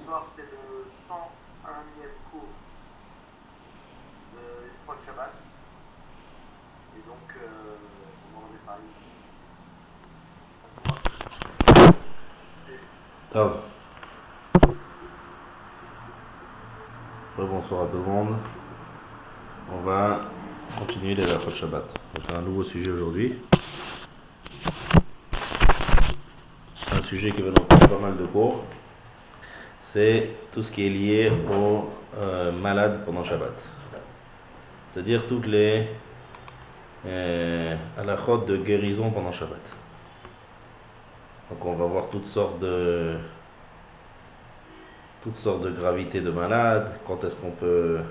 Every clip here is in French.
soir, c'est le 101e cours de l'Ephod Shabbat. Et donc, on en avait parlé. Tov. Bonsoir à tout le monde. On va continuer les Ephod Shabbat. On a un nouveau sujet aujourd'hui. Un sujet qui va nous prendre pas mal de cours. C'est tout ce qui est lié aux malades pendant Shabbat. C'est-à-dire toutes les halachot de guérison pendant Shabbat. Donc on va voir toutes sortes de gravités de malades, quand est-ce qu'on peut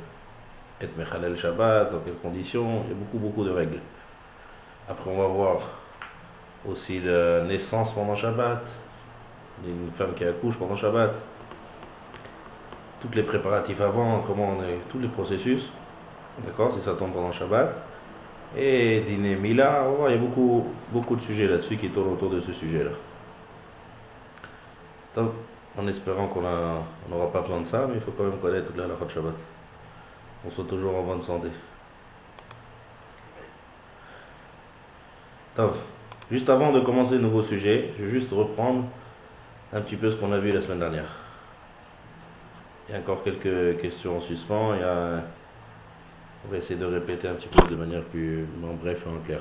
être Mechalel Shabbat, dans quelles conditions, il y a beaucoup de règles. Après on va voir aussi la naissance pendant Shabbat, une femme qui accouche pendant Shabbat, tous les préparatifs avant, comment on est, tous les processus, d'accord, si ça tombe pendant Shabbat. Et dîner Mila, on va voir, il y a beaucoup de sujets là-dessus qui tournent autour de ce sujet-là. Donc, en espérant qu'on n'aura pas besoin de ça, mais il faut quand même connaître toute la halakha de Shabbat. On soit toujours en bonne santé. Donc, juste avant de commencer le nouveau sujet, je vais juste reprendre un petit peu ce qu'on a vu la semaine dernière. Il y a encore quelques questions en suspens. On va essayer de répéter un petit peu de manière plus en bref et en clair.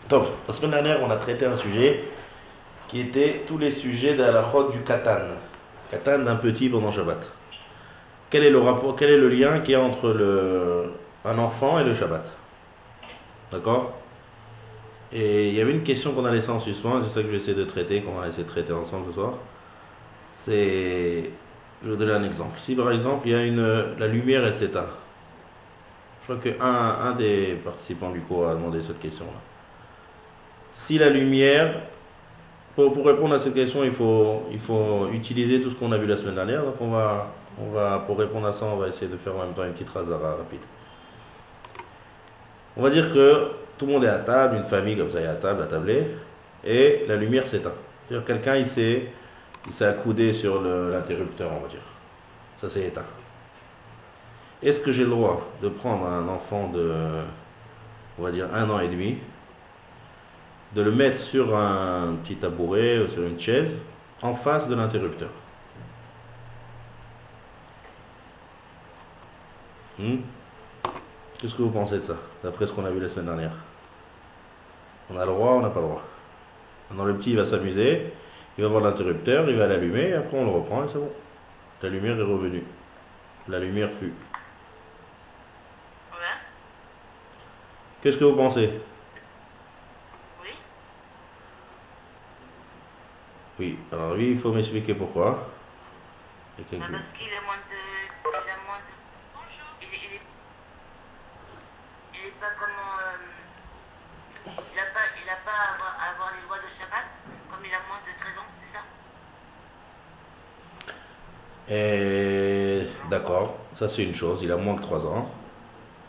Donc, la semaine dernière, on a traité un sujet qui était tous les sujets de la halakha du katan. Katan d'un petit pendant Shabbat. Quel est le rapport, quel est le lien qu'il y a entre un enfant et le Shabbat? D'accord? Et il y avait une question qu'on a laissée en suspens, c'est ça que je vais essayer de traiter, qu'on va essayer de traiter ensemble ce soir. Je vais vous donner un exemple. Si par exemple il y a la lumière elle s'éteint. Je crois qu'un des participants du cours a demandé cette question-là. Si la lumière, pour répondre à cette question, il faut utiliser tout ce qu'on a vu la semaine dernière. Donc pour répondre à ça, on va essayer de faire en même temps une petite razara rapide. On va dire que tout le monde est à table, une famille comme ça est à table, à tabler, et la lumière s'éteint. C'est-à-dire quelqu'un il s'est accoudé sur l'interrupteur, on va dire. Ça s'est éteint. Est-ce que j'ai le droit de prendre un enfant de, on va dire, 1 an et demi, de le mettre sur un petit tabouret ou sur une chaise en face de l'interrupteur? Qu'est-ce que vous pensez de ça, d'après ce qu'on a vu la semaine dernière? On a le droit, on n'a pas le droit. Maintenant le petit il va s'amuser, il va voir l'interrupteur, il va l'allumer, et après on le reprend et c'est bon. La lumière est revenue. La lumière fut. Ouais. Qu'est-ce que vous pensez? Oui. Oui, alors lui il faut m'expliquer pourquoi. Parce qu'il est moins de... Il est pas comment... il a pas à avoir les lois de Shabbat, comme il a moins de 13 ans, c'est ça? D'accord, ça c'est une chose, il a moins que 3 ans.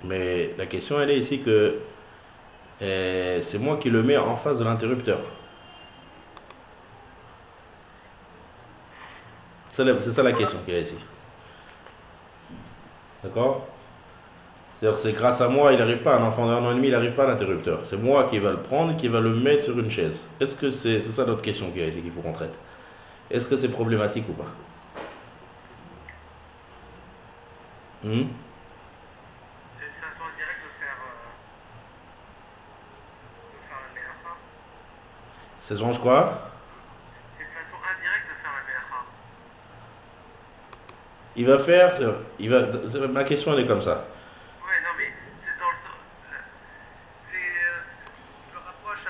Mais la question elle est ici que c'est moi qui le mets en face de l'interrupteur. C'est ça la question qu'il y a ici. D'accord? C'est-à-dire que c'est grâce à moi, il n'arrive pas, un enfant d'1 an et demi, il n'arrive pas à l'interrupteur. C'est moi qui va le prendre, qui va le mettre sur une chaise. Est-ce que c'est ça notre question qu'il y a ici qu'il faut qu'on traite? Est-ce que c'est problématique ou pas? C'est une façon indirecte de faire un mélacha. Ça change quoi? C'est une façon indirecte de faire un mélacha. Ma question elle est comme ça. Ouais, non, mais c'est dans le sens. Je rapproche à.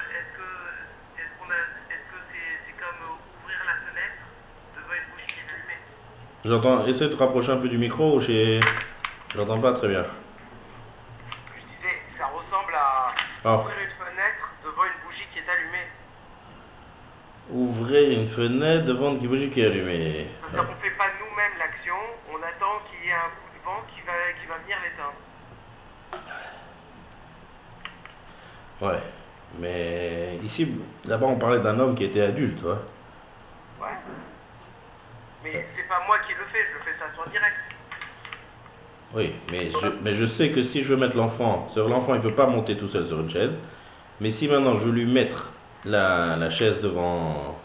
Est-ce que c'est comme ouvrir la fenêtre devant une bougie qui est allumée? Essaie de te rapprocher un peu du micro, j'entends pas très bien. Je disais, ça ressemble à ouvrir une fenêtre devant une bougie qui est allumée. Ouvrir une fenêtre devant une bougie qui est allumée. C'est-à-dire qu'on ne fait pas nous-mêmes l'action, on attend qu'il y ait un coup de vent qui va venir l'éteindre. Ouais, mais ici, d'abord on parlait d'un homme qui était adulte, tu vois. Ouais. Mais c'est pas moi qui le fais, je le fais ça sur direct. Oui, mais je sais que si je veux mettre l'enfant, l'enfant il ne peut pas monter tout seul sur une chaise, mais si maintenant je veux lui mettre la chaise devant,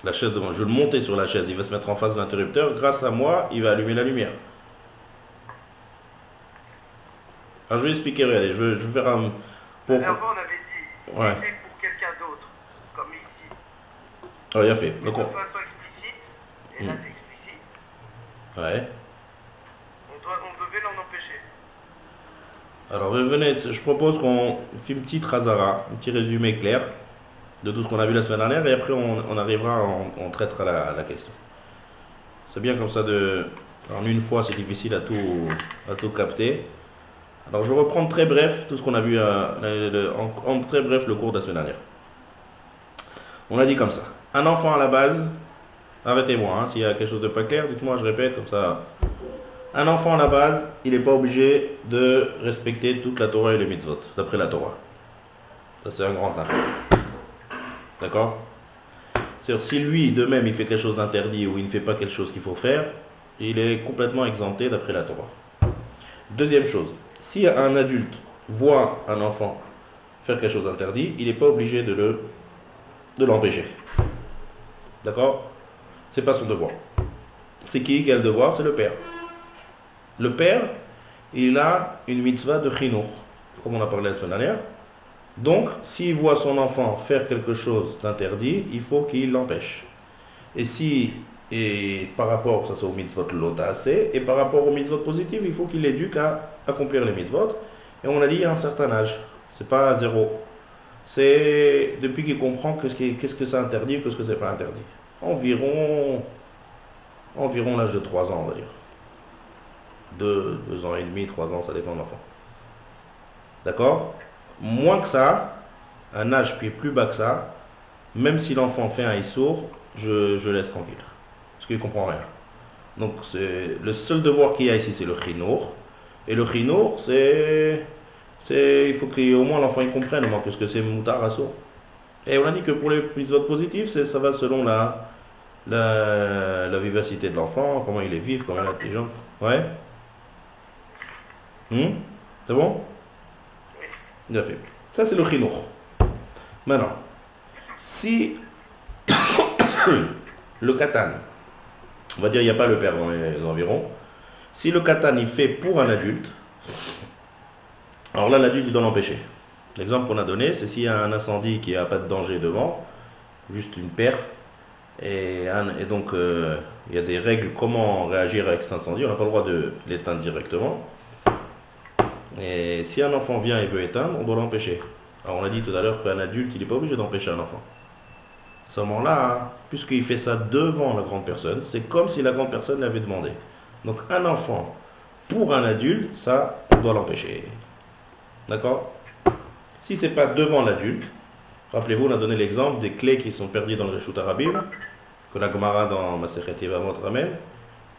je veux le monter sur la chaise, il va se mettre en face de l'interrupteur, grâce à moi, il va allumer la lumière. Alors je vais expliquer, regardez, je vais faire un... La dernière fois on avait dit, ouais. c'est pour quelqu'un d'autre, comme ici. Oh, il a fait. Donc, de façon explicite, et là c'est explicite. Ouais. On devait l'en empêcher. Alors venez, je propose qu'on fasse une petite razara, un petit résumé clair de tout ce qu'on a vu la semaine dernière, et après on arrivera, on traitera la question. C'est bien comme ça en une fois, c'est difficile à tout capter. Alors je vais reprendre très bref tout ce qu'on a vu en très bref le cours de la semaine dernière. On a dit comme ça. Un enfant à la base, arrêtez-moi, hein, s'il y a quelque chose de pas clair, dites-moi, je répète comme ça. Un enfant à la base, il n'est pas obligé de respecter toute la Torah et les mitzvot, d'après la Torah. Ça c'est un grand affaire. D'accord? C'est-à-dire si lui de même il fait quelque chose d'interdit ou il ne fait pas quelque chose qu'il faut faire, il est complètement exempté d'après la Torah. Deuxième chose, si un adulte voit un enfant faire quelque chose d'interdit, il n'est pas obligé de l'empêcher. D'accord? C'est pas son devoir. C'est qui a le devoir? C'est le père. Le père, il a une mitzvah de chinour, comme on a parlé la semaine dernière. Donc, s'il voit son enfant faire quelque chose d'interdit, il faut qu'il l'empêche. Et par rapport, ça c'est au mitzvot l'otacé, et par rapport aux mitzvot positives, il faut qu'il l'éduque à accomplir les mitzvot. Et on a dit à un certain âge, c'est pas à 0. C'est depuis qu'il comprend qu'est-ce que c'est interdit et qu'est-ce que c'est pas interdit. Environ l'âge de 3 ans, on va dire. 2 ans et demi, 3 ans, ça dépend de l'enfant. D'accord? Moins que ça, un âge qui est plus bas que ça, même si l'enfant fait un issour, je laisse tranquille. Parce qu'il ne comprend rien. Donc le seul devoir qu'il y a ici, c'est le chinour. Et le chinour, il faut qu'au moins l'enfant il comprenne au moins ce que c'est moutar assour. Et on a dit que pour les épisodes positifs, ça va selon la vivacité de l'enfant, comment il est vif, comment il est intelligent. Ouais? C'est bon? Bien fait. Ça c'est le chinour. Maintenant, si le katan, on va dire il n'y a pas le père dans les environs, si le katan il fait pour un adulte, alors là l'adulte il doit l'empêcher. L'exemple qu'on a donné, c'est s'il y a un incendie qui n'a pas de danger devant, juste une perf, et donc il y a des règles comment réagir avec cet incendie, on n'a pas le droit de l'éteindre directement. Et si un enfant vient et veut éteindre, on doit l'empêcher. Alors on a dit tout à l'heure qu'un adulte, il n'est pas obligé d'empêcher un enfant. Seulement là, puisqu'il fait ça devant la grande personne, c'est comme si la grande personne l'avait demandé. Donc un enfant, pour un adulte, ça, on doit l'empêcher. D'accord? Si c'est pas devant l'adulte, rappelez-vous, on a donné l'exemple des clés qui sont perdues dans le Reshut Arabim, que la Gemara dans Masechet Yevamot ramène,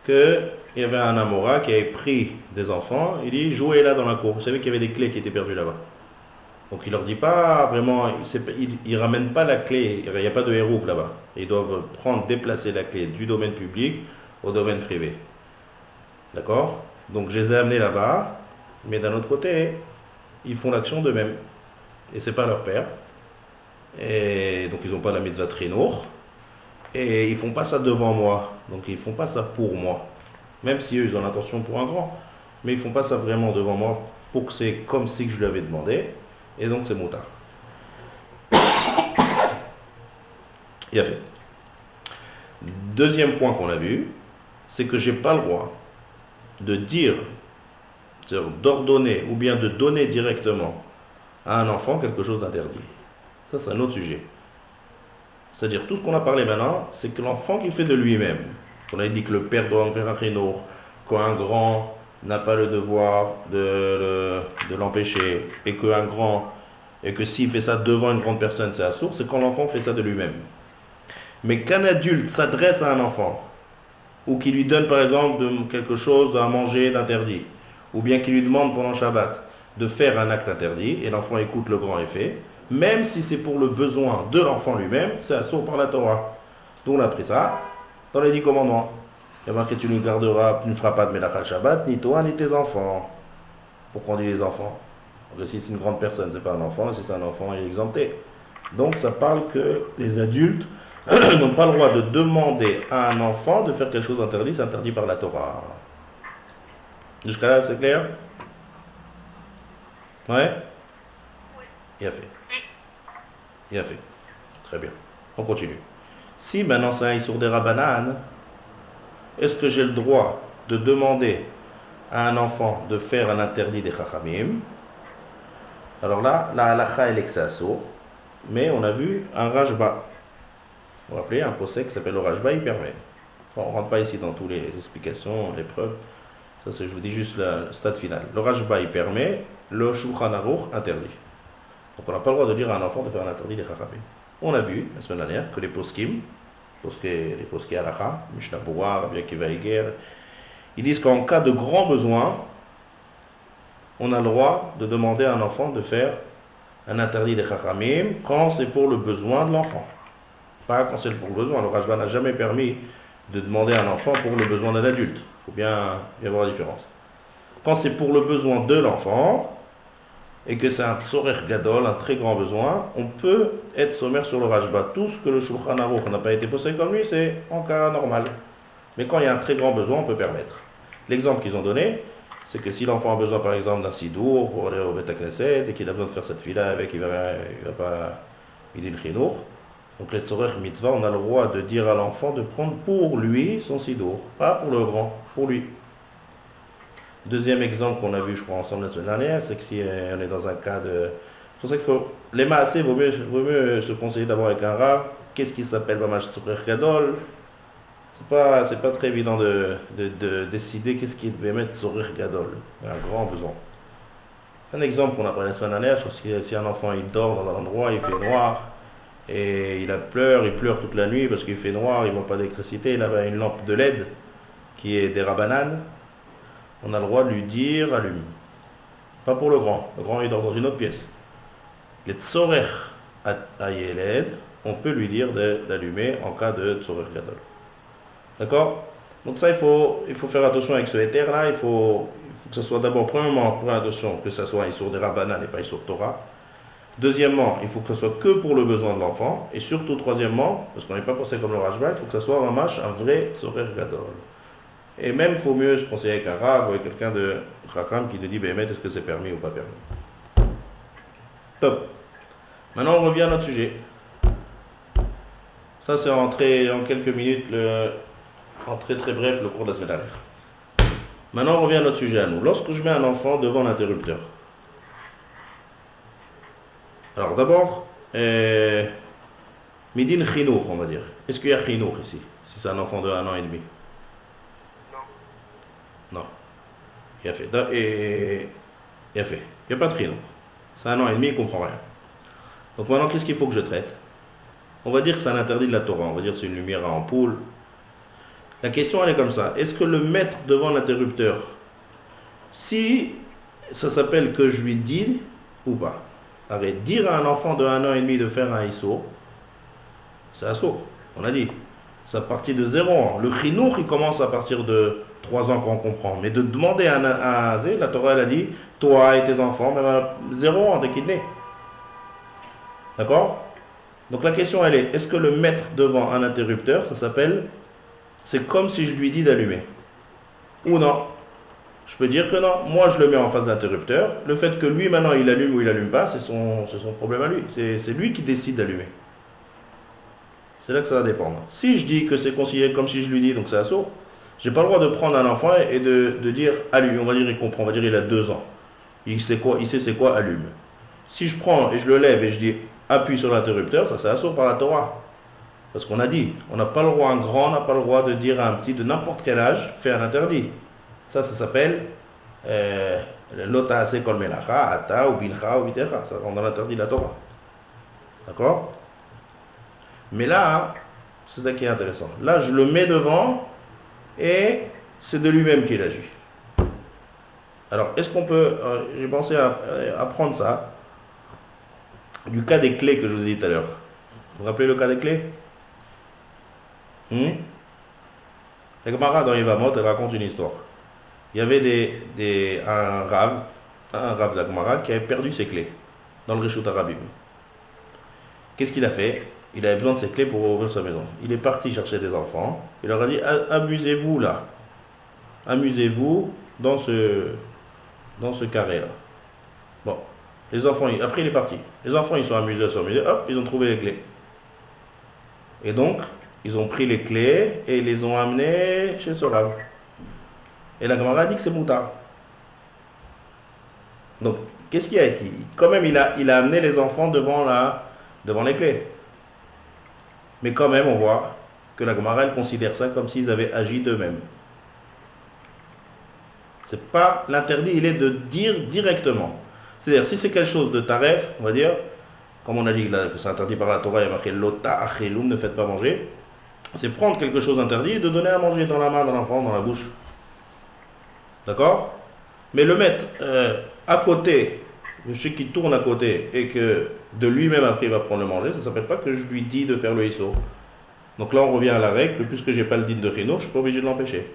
qu'il y avait un Amora qui avait pris des enfants, il dit jouez là dans la cour. Vous savez qu'il y avait des clés qui étaient perdues là-bas. Donc il leur dit pas vraiment, il ramène pas la clé, il n'y a pas de hérouf là-bas. Ils doivent déplacer la clé du domaine public au domaine privé. D'accord? Donc je les ai amenés là-bas, mais d'un autre côté, ils font l'action d'eux-mêmes. Et c'est pas leur père. Et donc ils n'ont pas la mitzvah trinour. Et ils font pas ça devant moi. Donc ils font pas ça pour moi. Même si eux ils ont l'intention pour un grand. Mais ils font pas ça vraiment devant moi pour que c'est comme si je lui avais demandé. Et donc c'est moutard. Il a fait. Deuxième point qu'on a vu, c'est que j'ai pas le droit de dire, d'ordonner ou bien de donner directement à un enfant quelque chose d'interdit. Ça c'est un autre sujet. C'est-à-dire tout ce qu'on a parlé maintenant, c'est que l'enfant qui fait de lui-même. On a dit que le père doit en faire un chinour, qu'un grand n'a pas le devoir de l'empêcher, et que s'il fait ça devant une grande personne, c'est assourd, c'est quand l'enfant fait ça de lui-même. Mais qu'un adulte s'adresse à un enfant, ou qu'il lui donne par exemple quelque chose à manger d'interdit, ou bien qu'il lui demande pendant Shabbat de faire un acte interdit, et l'enfant écoute le grand effet, même si c'est pour le besoin de l'enfant lui-même, c'est assourd par la Torah. Donc on a pris ça, Dans les 10 commandements. Il y a marqué tu ne garderas, tu ne feras pas de Melach Shabbat, ni toi, ni tes enfants. Pourquoi on dit les enfants? Parce que si c'est une grande personne, c'est pas un enfant, si c'est un enfant, il est exempté. Donc ça parle que les adultes n'ont pas le droit de demander à un enfant de faire quelque chose d'interdit, c'est interdit par la Torah. Jusqu'à là, c'est clair? Ouais? Il a fait. Il a fait. Très bien. On continue. Si maintenant c'est un Issour des Rabbanan, est-ce que j'ai le droit de demander à un enfant de faire un interdit des Chachamim? Alors là, la halakha elle est que c'est assourd, mais on a vu un Rajba. Vous vous rappelez, un procès qui s'appelle le Rajba, il permet. Bon, on ne rentre pas ici dans toutes les explications, les preuves. Ça, c'est, je vous dis juste le stade final. Le Rajba, il permet, le Shulchan Aruch interdit. Donc on n'a pas le droit de dire à un enfant de faire un interdit des Chachamim. On a vu la semaine dernière que les poskim, les poskim halakha, Mishnah Berurah, Rabbi Akiva Eiger, ils disent qu'en cas de grand besoin, on a le droit de demander à un enfant de faire un interdit des Chachamim quand c'est pour le besoin de l'enfant. Pas quand c'est pour le besoin. Le Rajba n'a jamais permis de demander à un enfant pour le besoin d'un adulte. Il faut bien y avoir la différence. Quand c'est pour le besoin de l'enfant, et que c'est un tzorer gadol, un très grand besoin, on peut être sommaire sur le Rajba. Tout ce que le Shulchan Aruch n'a pas été posé comme lui, c'est en cas normal. Mais quand il y a un très grand besoin, on peut permettre. L'exemple qu'ils ont donné, c'est que si l'enfant a besoin par exemple d'un sidour pour aller au Beth Knesset et qu'il a besoin de faire cette fila avec, il va pas il le chinour. Donc les tzorech mitzvah, on a le droit de dire à l'enfant de prendre pour lui son sidour, pas pour le grand, pour lui. Deuxième exemple qu'on a vu, je crois, ensemble la semaine dernière, c'est que si on est dans un cas de... C'est pour ça qu'il faut... Les maasés, vaut mieux se conseiller d'abord avec un rave. Qu'est-ce qui s'appelle Mamash Tzorer Gadol? C'est pas très évident de décider qu'est-ce qui devait mettre Tzorer Gadol. Il y a un grand besoin. Un exemple qu'on a parlé la semaine dernière, je pense que si un enfant il dort dans un endroit, il fait noir, et il pleure toute la nuit parce qu'il fait noir, il ne voit pas d'électricité, il a une lampe de LED qui est des Rabbanan, on a le droit de lui dire allume. Pas pour le grand il dort dans une autre pièce. Les Tzorer à Yeled, on peut lui dire d'allumer en cas de Tzorer Gadol. D'accord? Donc ça, il faut faire attention avec ce éther-là. Il faut que ce soit d'abord, premièrement, pour attention, que ce soit un Issour des Rabbanan et pas Issour Torah. Deuxièmement, il faut que ce soit que pour le besoin de l'enfant. Et surtout, troisièmement, parce qu'on n'est pas pensé comme le Rajba, il faut que ce soit un vrai Tzorer Gadol. Et même, il faut mieux se conseiller avec un Rav ou avec quelqu'un de Chacham qui te dit, ben, est-ce que c'est permis ou pas permis. Top. Maintenant, on revient à notre sujet. Ça, c'est rentré en quelques minutes, en très très bref, le cours de la semaine dernière. Maintenant, on revient à notre sujet à nous. Lorsque je mets un enfant devant l'interrupteur. Alors d'abord, Midin Chinour, on va dire. Est-ce qu'il y a Chinour ici? Si c'est un enfant de 1 an et demi? Non. Il a fait. Il a fait. Il n'y a pas de Chinour. C'est 1 an et demi, il ne comprend rien. Donc maintenant, qu'est-ce qu'il faut que je traite? On va dire que c'est un interdit de la Torah. On va dire que c'est une lumière à ampoule. La question, elle est comme ça. Est-ce que le mettre devant l'interrupteur, si ça s'appelle que je lui dis ou pas? Arrête. Dire à un enfant de 1 an et demi de faire un ISO, c'est assaut. On a dit. C'est à partir de 0 ans. Le chinour, il commence à partir de 3 ans qu'on comprend. Mais de demander à la Torah, elle a dit, toi et tes enfants, même à 0 ans dès qu'il naît. D'accord? Donc la question, elle est que le mettre devant un interrupteur, ça s'appelle, c'est comme si je lui dis d'allumer? Ou non? Je peux dire que non. Moi, je le mets en face d'interrupteur. Le fait que lui, maintenant, il allume ou il allume pas, c'est son problème à lui. C'est lui qui décide d'allumer. C'est là que ça va dépendre. Si je dis que c'est considéré comme si je lui dis, donc c'est assaut, j'ai pas le droit de prendre un enfant et de dire allume. On va dire il comprend, on va dire il a 2 ans. Il sait c'est quoi allume. Si je prends et je le lève et je dis appuie sur l'interrupteur, ça c'est assaut par la Torah. Parce qu'on a dit, on n'a pas le droit, un grand n'a pas le droit de dire à un petit de n'importe quel âge, fais un interdit. Ça s'appelle l'ota kol melacha, ata ou bincha ou vitecha. Ça rentre dans l'interdit de la Torah. D'accord? Mais là, c'est ça qui est intéressant. Là, je le mets devant et c'est de lui-même qu'il agit. Alors, est-ce qu'on peut... j'ai pensé à apprendre ça du cas des clés que je vous ai dit tout à l'heure. Vous vous rappelez le cas des clés? La Gemara dans Yevamot, elle raconte une histoire. Il y avait un Rav de la Gemara qui avait perdu ses clés dans le Reshut Harabim. Qu'est-ce qu'il a fait? Il avait besoin de ses clés pour ouvrir sa maison. Il est parti chercher des enfants. Il leur a dit, amusez-vous là. Amusez-vous dans ce carré là. Bon, les enfants, après il est parti. Les enfants ils sont amusés, hop, ils ont trouvé les clés. Et donc, ils ont pris les clés et ils les ont amenés chez ce Rav. Et la Gemara a dit que c'est moutard. Donc, qu'est-ce qu'il y a ici? Quand même, il a amené les enfants devant les clés. Mais quand même, on voit que la Gemara, elle considère ça comme s'ils avaient agi d'eux-mêmes. C'est pas l'interdit, il est de dire directement. C'est-à-dire, si c'est quelque chose de taref, on va dire, comme on a dit que c'est interdit par la Torah, il y a marqué lota achelum, ne faites pas manger. C'est prendre quelque chose d'interdit et de donner à manger dans la main de l'enfant, dans la bouche. D'accord? Mais le mettre à côté, celui qui tourne à côté, et que de lui-même après il va prendre le manger, ça ne s'appelle pas que je lui dis de faire le hisso. Donc là on revient à la règle, puisque j'ai pas le din de Chinour, je ne suis pas obligé de l'empêcher.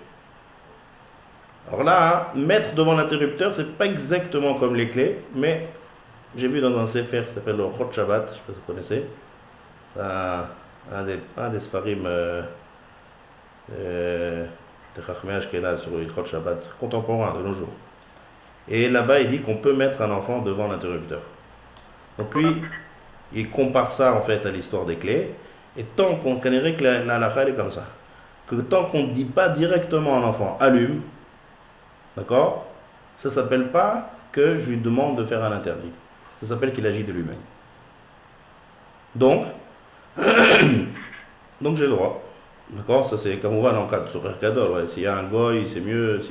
Alors là, mettre devant l'interrupteur, c'est pas exactement comme les clés, mais j'ai vu dans un sefer qui s'appelle le Chot Shabbat, je ne sais pas si vous connaissez, c'est un des sfarim de Chachmei Ashkenaz sur le Chot Shabbat, contemporain de nos jours. Et là-bas, il dit qu'on peut mettre un enfant devant l'interrupteur. Donc lui, il compare ça en fait à l'histoire des clés, et tant qu'on connaît que la halakha est comme ça, que tant qu'on ne dit pas directement à l'enfant allume, d'accord, ça ne s'appelle pas que je lui demande de faire un interdit. Ça s'appelle qu'il agit de lui-même. Donc j'ai le droit. D'accord, ça c'est comme on va en cas de Sorer Gadol. Ouais. S'il y a un goy, c'est mieux.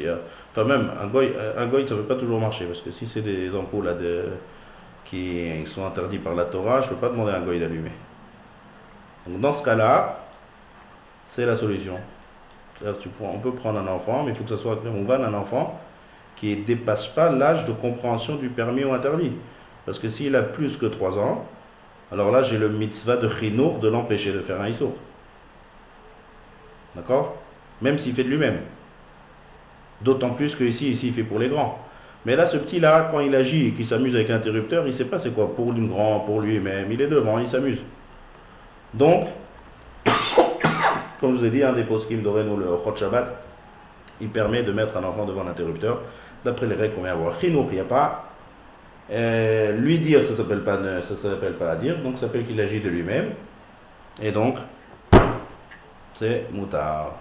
Enfin même, un goy ça ne peut pas toujours marcher. Parce que si c'est des ampoules qui sont interdits par la Torah, je ne peux pas demander à un goy d'allumer. Donc dans ce cas-là, c'est la solution. On peut prendre un enfant, mais il faut que ce soit un enfant qui ne dépasse pas l'âge de compréhension du permis ou interdit. Parce que s'il a plus que 3 ans, alors là j'ai le mitzvah de chinour de l'empêcher de faire un issour. D'accord? Même s'il fait de lui-même. D'autant plus que ici il fait pour les grands. Mais là, ce petit-là, quand il agit et qu'il s'amuse avec l'interrupteur, il ne sait pas c'est quoi, pour le grand, pour lui-même. Il est devant, il s'amuse. Donc, comme je vous ai dit, un des poskim d'Oreno, le Chot Shabbat, il permet de mettre un enfant devant l'interrupteur, d'après les règles qu'on vient avoir. Chinour, il n'y a pas. Lui dire, ça ne s'appelle pas à dire, donc ça s'appelle qu'il agit de lui-même. Et donc, c'est moutard.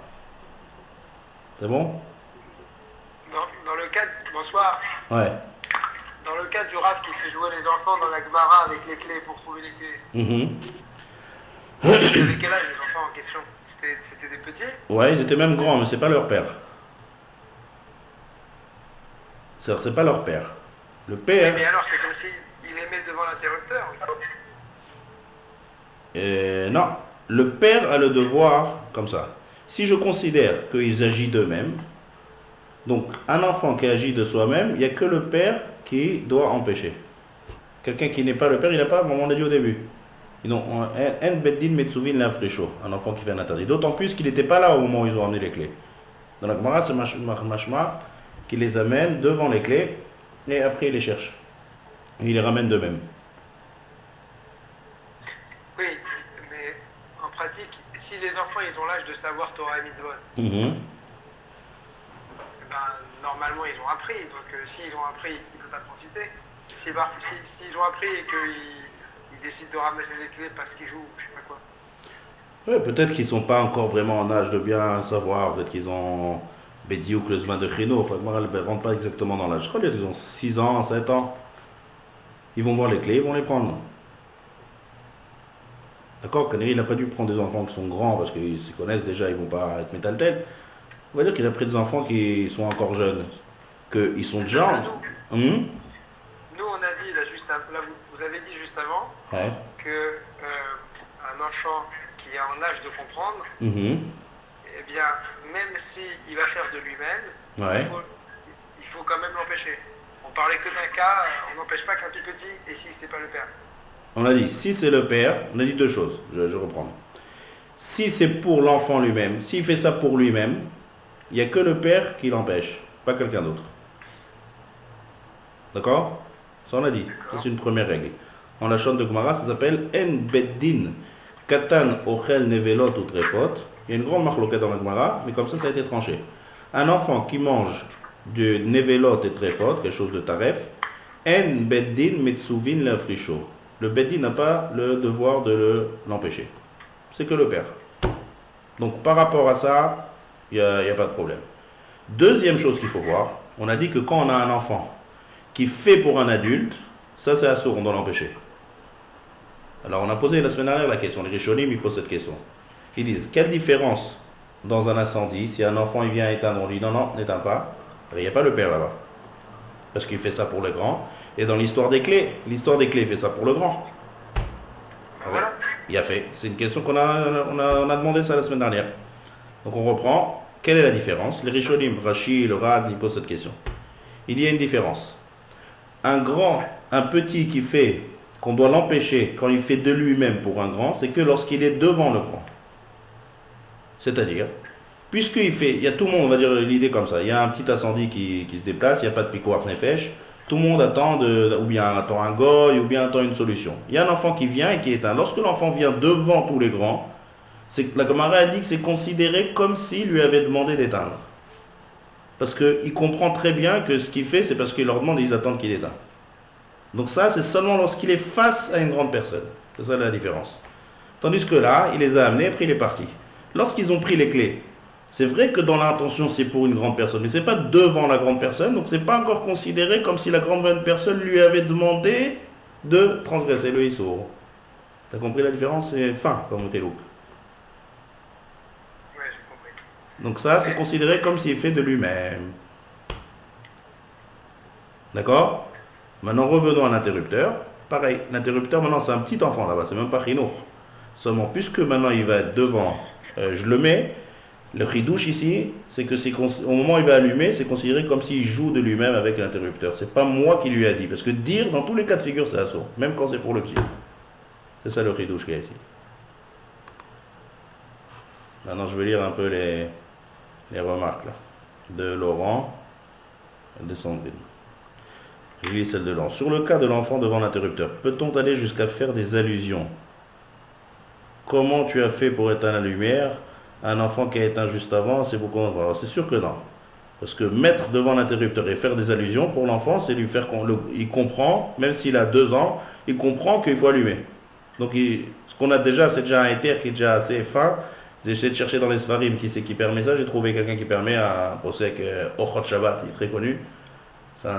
C'est bon? Dans le cadre, bonsoir. Ouais. Dans le cadre du Rav qui fait jouer les enfants dans la Gemara avec les clés pour trouver les clés. Ils avaient quel âge les enfants en question? C'était des petits? Ouais, ils étaient même grands, mais c'est pas leur père. C'est pas leur père. Le père. Mais alors c'est comme s'il les met devant l'interrupteur. Non. Le père a le devoir, comme ça. Si je considère qu'ils agissent d'eux-mêmes, donc un enfant qui agit de soi-même, il n'y a que le père qui doit empêcher. Quelqu'un qui n'est pas le père, il n'a pas, comme on l'a dit au début. Un beddin metsuvin l'africho, un enfant qui fait un interdit. D'autant plus qu'il n'était pas là au moment où ils ont amené les clés. Dans la Gemara, c'est machma qui les amène devant les clés et après il les cherche. Et il les ramène d'eux-mêmes. Oui, mais en pratique, si les enfants ils ont l'âge de savoir Torah et Mitzvot, normalement ils ont appris, donc s'ils ont appris, ils ne peuvent pas profiter. S'ils ont appris et qu'ils décident de ramasser les clés parce qu'ils jouent, je sais pas quoi. Oui, peut-être qu'ils ne sont pas encore vraiment en âge de bien savoir, peut-être qu'ils ont Bédiouk le Zman de Chino, enfin, ils ne rentrent pas exactement dans l'âge. Je crois qu'ils ont 6 ans, 7 ans. Ils vont voir les clés, ils vont les prendre. D'accord, Canary, il n'a pas dû prendre des enfants qui sont grands parce qu'ils se connaissent déjà, ils ne vont pas être métal-tête. On va dire qu'il a pris des enfants qui sont encore jeunes, qu'ils sont déjà. Nous, on a dit, là, vous avez dit juste avant, que un enfant qui est en âge de comprendre, eh bien, même s'il va faire de lui-même, il faut quand même l'empêcher. On parlait que d'un cas, on n'empêche pas qu'un tout petit, et si c'est pas le père. On a dit, si c'est le père, on a dit 2 choses, je reprends. Si c'est pour l'enfant lui-même, s'il fait ça pour lui-même, il n'y a que le père qui l'empêche, pas quelqu'un d'autre. D'accord? Ça on a dit, ça c'est une première règle. En la chaîne de Gemara, ça s'appelle En Beddin Katan Ochel Nevelot ou Trefot. Il y a une grande marloquette dans la Gemara, mais comme ça a été tranché. Un enfant qui mange de Nevelot et Trefot, quelque chose de taref, En Beddin Metsuvin Lafricho. Le Beddin n'a pas le devoir de l'empêcher. C'est que le père. Donc par rapport à ça, il n'y a pas de problème. Deuxième chose qu'il faut voir, on a dit que quand on a un enfant qui fait pour un adulte, ça c'est assourd, on doit l'empêcher. Alors on a posé la semaine dernière la question, les Rishonim ils posent cette question. Ils disent, quelle différence dans un incendie, si un enfant il vient éteindre, on dit non, n'éteins pas, il n'y a pas le père là-bas. Parce qu'il fait ça pour le grand. Et dans l'histoire des clés fait ça pour le grand. Voilà. Il a fait. C'est une question qu'on a demandé ça la semaine dernière. Donc on reprend. Quelle est la différence? Les Rishonim, Rashi, le Rad, ils posent cette question. Il y a une différence. Un petit qui fait, qu'on doit l'empêcher quand il fait de lui-même pour un grand, c'est que lorsqu'il est devant le grand. C'est-à-dire, il y a tout le monde, on va dire l'idée comme ça, il y a un petit incendie qui se déplace, il n'y a pas de pikoar nefesh, tout le monde attend, ou bien attend un goy, ou bien attend une solution. Il y a un enfant qui vient et qui éteint. Lorsque l'enfant vient devant tous les grands, la Gemara a dit que c'est considéré comme s'il lui avait demandé d'éteindre. Parce qu'il comprend très bien que ce qu'il fait, c'est parce qu'il leur demande et ils attendent qu'il éteigne. Donc ça, c'est seulement lorsqu'il est face à une grande personne. C'est ça la différence. Tandis que là, il les a amenés, après il est parti. Lorsqu'ils ont pris les clés, c'est vrai que dans l'intention c'est pour une grande personne, mais c'est pas devant la grande personne, donc c'est pas encore considéré comme si la grande personne lui avait demandé de transgresser le Issour. T'as compris la différence? C'est fin comme Telouk. Ouais, j'ai compris. Donc ça, c'est considéré comme s'il fait de lui-même. D'accord? Maintenant, revenons à l'interrupteur. Pareil, l'interrupteur, maintenant, c'est un petit enfant là-bas, c'est même pas Chinour. Seulement, puisque maintenant il va être devant, je le mets, le chidouche ici, c'est que au moment où il va allumer, c'est considéré comme s'il joue de lui-même avec l'interrupteur. C'est pas moi qui lui ai dit, parce que dire, dans tous les cas de figure, c'est assaut, même quand c'est pour le petit. C'est ça le chidouche qu'il y a ici. Maintenant, je vais lire un peu les remarques là, de Laurent et de Sandrine. Je lis celle de Laurent. Sur le cas de l'enfant devant l'interrupteur, peut-on aller jusqu'à faire des allusions? Comment tu as fait pour éteindre la lumière? Un enfant qui a éteint juste avant, c'est beaucoup. Alors, c'est sûr que non. Parce que mettre devant l'interrupteur et faire des allusions, pour l'enfant, c'est lui faire il comprend, même s'il a 2 ans, il comprend qu'il faut allumer. Donc, ce qu'on a déjà, c'est déjà un éther qui est déjà assez fin. J'ai essayé de chercher dans les Sfarim qui c'est qui permet ça. J'ai trouvé quelqu'un qui permet un procès avec Ochot Shabbat, il est très connu.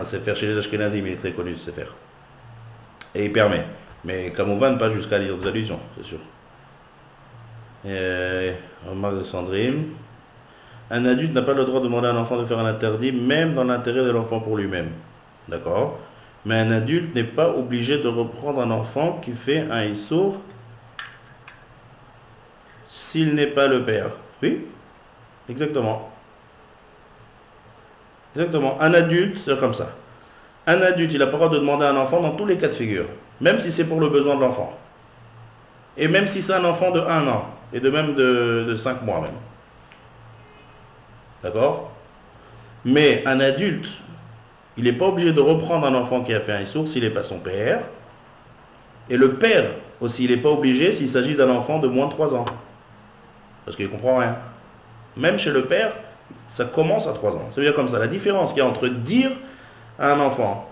C'est faire chez les Ashkenazim, il est très connu, c'est faire. Et il permet. Mais Kamouvan, pas jusqu'à lire des allusions, c'est sûr. Remarque de Sandrine. Un adulte n'a pas le droit de demander à un enfant de faire un interdit, même dans l'intérêt de l'enfant pour lui-même. D'accord? Mais un adulte n'est pas obligé de reprendre un enfant qui fait un issour s'il n'est pas le père. Oui? Exactement. Exactement. Un adulte, c'est comme ça. Un adulte, il a pas le droit de demander à un enfant dans tous les cas de figure, même si c'est pour le besoin de l'enfant. Et même si c'est un enfant de 1 an, et de même de 5 mois même. D'accord? Mais un adulte, il n'est pas obligé de reprendre un enfant qui a fait un issour s'il n'est pas son père. Et le père aussi, il n'est pas obligé s'il s'agit d'un enfant de moins de 3 ans. Parce qu'il ne comprend rien. Même chez le père, ça commence à 3 ans. Ça veut dire comme ça. La différence qu'il y a entre dire à un enfant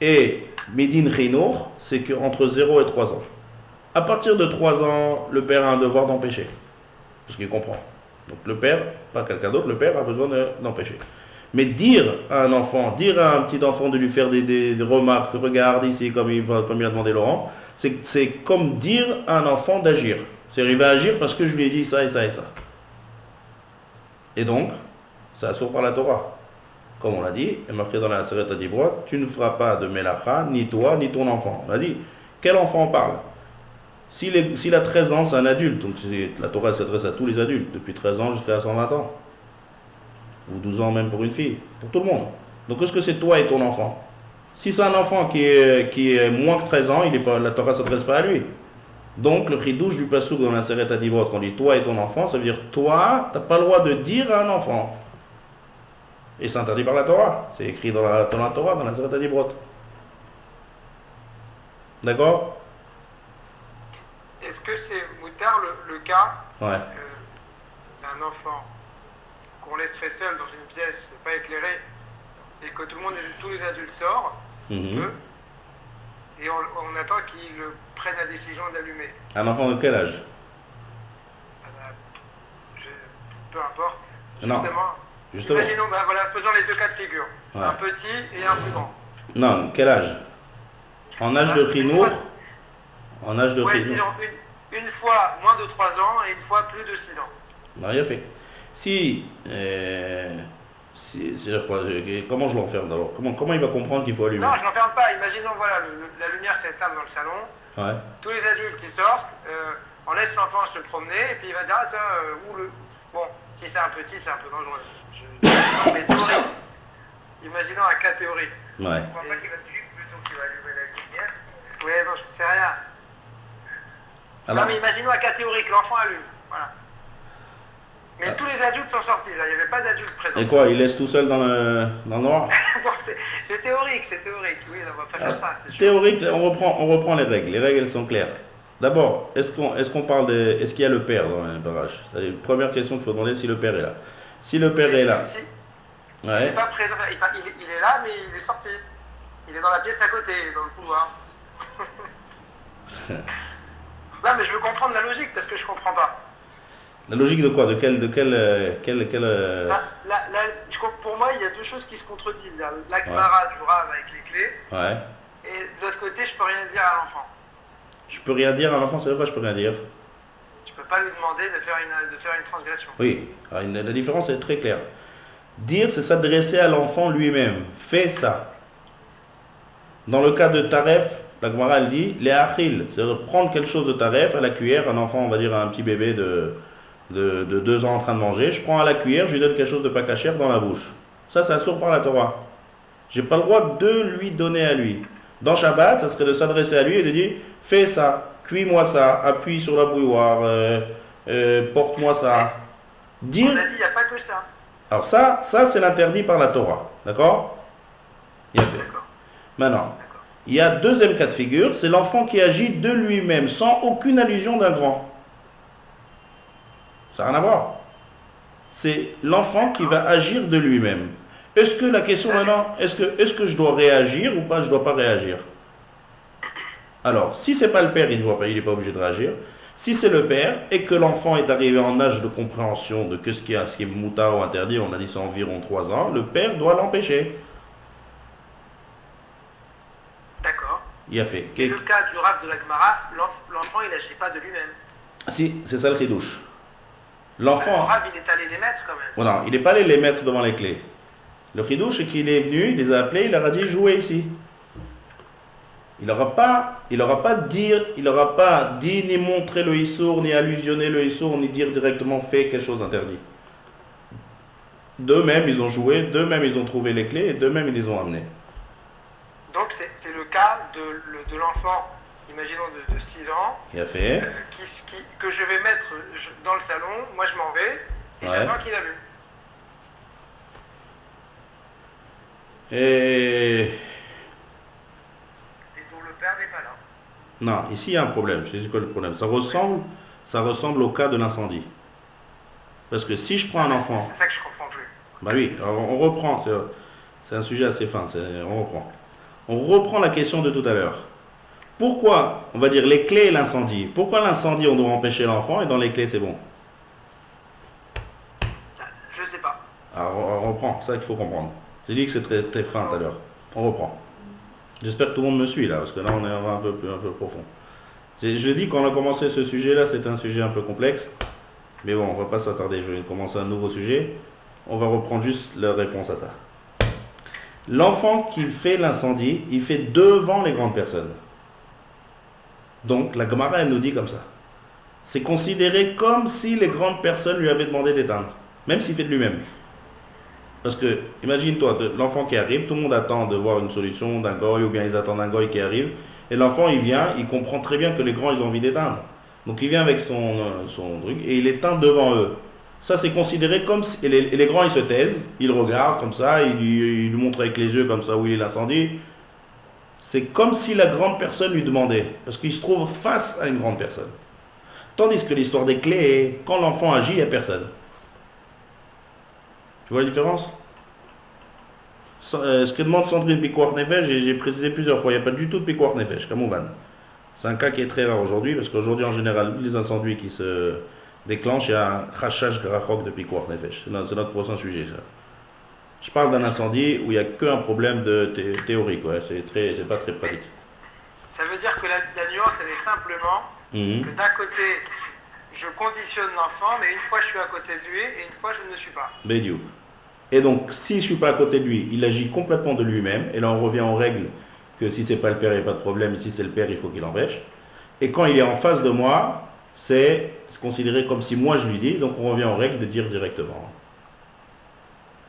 et Medin Chinour, c'est qu'entre 0 et 3 ans. À partir de 3 ans, le père a un devoir d'empêcher. Parce qu'il comprend. Donc le père, pas quelqu'un d'autre, le père a besoin d'empêcher. Mais dire à un enfant, dire à un petit enfant de lui faire des remarques, regarde ici, comme il a demandé Laurent, c'est comme dire à un enfant d'agir. C'est-à-dire, il va agir parce que je lui ai dit ça et ça et ça. Et donc, ça assure par la Torah. Comme on l'a dit, et marqué dans la Seret Adibroit, tu ne feras pas de Melacha, ni toi, ni ton enfant. On a dit, quel enfant parle? S'il a 13 ans, c'est un adulte. Donc la Torah s'adresse à tous les adultes, depuis 13 ans jusqu'à 120 ans. Ou 12 ans même pour une fille, pour tout le monde. Donc est-ce que c'est toi et ton enfant? Si c'est un enfant qui est moins que 13 ans, la Torah ne s'adresse pas à lui. Donc le chidouche du pasouk dans la Seret Adibroth, quand on dit toi et ton enfant, ça veut dire toi, tu n'as pas le droit de dire à un enfant. Et c'est interdit par la Torah. C'est écrit dans la Torah, dans la Sefata Dibrot. D'accord? Est-ce que c'est moutard le cas Ouais. d'un enfant qu'on laisserait seul dans une pièce pas éclairée et que tous les adultes sortent, eux, et on attend qu'ils prennent la décision d'allumer? Un enfant de quel âge? Peu importe. Non. Justement. Imaginons, voilà, faisons les deux cas de figure. Ouais. Un petit et un plus grand. Non, quel âge? En âge de chinour? En âge de chinour. Disons une fois moins de 3 ans et une fois plus de 6 ans. Non, rien fait. Comment je l'enferme d'abord? Comment il va comprendre qu'il faut allumer? Non, je l'enferme pas. Imaginons, voilà, la lumière s'éteint dans le salon. Ouais. Tous les adultes qui sortent, on laisse l'enfant se promener et puis il va dire, ah tiens, Bon, si c'est un petit, c'est un peu dangereux. Non, mais théorie. Imaginons un cas théorique. Ouais. Je crois pas qu'il va tuer plutôt qu'il va allumer la lumière. Oui, non, je ne sais rien. Alors... Non, mais imaginons un cas théorique, l'enfant allume. Voilà. Mais tous les adultes sont sortis, là. Il n'y avait pas d'adultes présents. Et quoi, il laisse tout seul dans le noir? C'est théorique, oui, on va pas faire ça. Théorique, on reprend les règles. Les règles, elles sont claires. D'abord, est-ce qu'on parle de... Est-ce qu'il y a le père dans un barrage? C'est la première question qu'il faut demander, si le père est là. Si le père est là... Si. Ouais. Il n'est pas présent, il est là, mais il est sorti. Il est dans la pièce à côté, il est dans le couloir. Non, mais je veux comprendre la logique, parce que je comprends pas. La logique de quoi? De quel Pour moi, il y a deux choses qui se contredisent. La Gemara du Rav avec les clés. Ouais. Et de l'autre côté, je peux rien dire à l'enfant. Je peux rien dire à l'enfant, c'est quoi je peux rien dire? Tu peux pas lui demander de faire une transgression. Oui, alors, la différence est très claire. Dire, c'est s'adresser à l'enfant lui-même. Fais ça. Dans le cas de Taref, la Gemara elle dit, les achil, c'est prendre quelque chose de Taref à la cuillère, un enfant, on va dire un petit bébé de 2 ans en train de manger, je prends à la cuillère, je lui donne quelque chose de pas cachère dans la bouche. Ça, c'est assourd par la Torah. J'ai pas le droit de lui donner à lui. Dans Shabbat, ça serait de s'adresser à lui et de dire, fais ça, cuis-moi ça, appuie sur la bouilloire, porte-moi ça. Dire... On a dit, il n'y a pas que ça. Alors ça c'est l'interdit par la Torah, d'accord? Maintenant, il y a deuxième cas de figure, c'est l'enfant qui agit de lui-même, sans aucune allusion d'un grand. Ça n'a rien à voir. C'est l'enfant qui va agir de lui-même. Est-ce que la question maintenant, est-ce que je dois réagir ou pas, je ne dois pas réagir? Alors, si c'est pas le père, il n'est pas obligé de réagir. Si c'est le père et que l'enfant est arrivé en âge de compréhension de ce qui est moutard ou interdit, on a dit c'est environ 3 ans, le père doit l'empêcher. D'accord. Il a fait. Et le cas du Rav de la Gemara, l'enfant il n'agit pas de lui-même. Si, c'est ça le chidouche. L'enfant. Le Rav il est allé les mettre quand même. Non, il n'est pas allé les mettre devant les clés. Le chidouche c'est qu'il est venu, il les a appelés, il leur a dit jouez ici. Il n'aura pas dit ni montrer le Issour, ni allusionner le Issour, ni dire directement fait quelque chose d'interdit. D'eux-mêmes, ils ont joué, d'eux-mêmes, ils ont trouvé les clés, et d'eux-mêmes, ils les ont amenées. Donc, c'est le cas de l'enfant, imaginons de 6 ans, il a fait. Que je vais mettre dans le salon, moi je m'en vais, et j'attends qu'il allume. Et dont le père n'est pas là. Non, ici il y a un problème. Je sais quoi le problème. Ça ressemble au cas de l'incendie. Parce que si je prends un enfant... C'est ça que je comprends plus. Bah oui, alors on reprend. C'est un sujet assez fin. On reprend la question de tout à l'heure. Pourquoi, on va dire les clés et l'incendie? Pourquoi l'incendie on doit empêcher l'enfant et dans les clés c'est bon? Je sais pas. Alors on reprend, c'est ça qu'il faut comprendre. J'ai dit que c'est très, très fin tout à l'heure. On reprend. J'espère que tout le monde me suit là, parce que là on est un peu profond. Je dis quand on a commencé ce sujet-là, c'est un sujet un peu complexe. Mais bon, on va pas s'attarder, je vais commencer un nouveau sujet. On va reprendre juste la réponse à ça. L'enfant qui fait l'incendie, il fait devant les grandes personnes. Donc la Gemara, elle nous dit comme ça. C'est considéré comme si les grandes personnes lui avaient demandé d'éteindre, même s'il fait de lui-même. Parce que, imagine-toi, l'enfant qui arrive, tout le monde attend de voir une solution d'un goy, ou bien ils attendent un goy qui arrive, et l'enfant il vient, il comprend très bien que les grands ils ont envie d'éteindre. Donc il vient avec son truc, et il éteint devant eux. Ça c'est considéré comme si, et les grands ils se taisent, ils regardent comme ça, ils lui montrent avec les yeux comme ça où il est l'incendie. C'est comme si la grande personne lui demandait, parce qu'il se trouve face à une grande personne. Tandis que l'histoire des clés, quand l'enfant agit, il n'y a personne. Tu vois la différence? Ce que demande Sandrine Pikuach Nefesh, j'ai précisé plusieurs fois, il n'y a pas du tout de Pikuach Nefesh, comme Ouvan. C'est un cas qui est très rare aujourd'hui, parce qu'aujourd'hui en général, les incendies qui se déclenchent, il y a un Chachash Grachok de Pikuach Nefesh. C'est notre prochain sujet, ça. Je parle d'un incendie où il n'y a qu'un problème de théorique, ouais. C'est pas très pratique. Ça veut dire que la nuance, elle est simplement que d'un côté, je conditionne l'enfant, mais une fois je suis à côté de lui et une fois je ne le suis pas. Bédiou. Et donc, si je ne suis pas à côté de lui, il agit complètement de lui-même, et là on revient aux règles que si c'est pas le père, il n'y a pas de problème, si c'est le père, il faut qu'il empêche. Et quand il est en face de moi, c'est considéré comme si moi je lui dis, donc on revient aux règles de dire directement.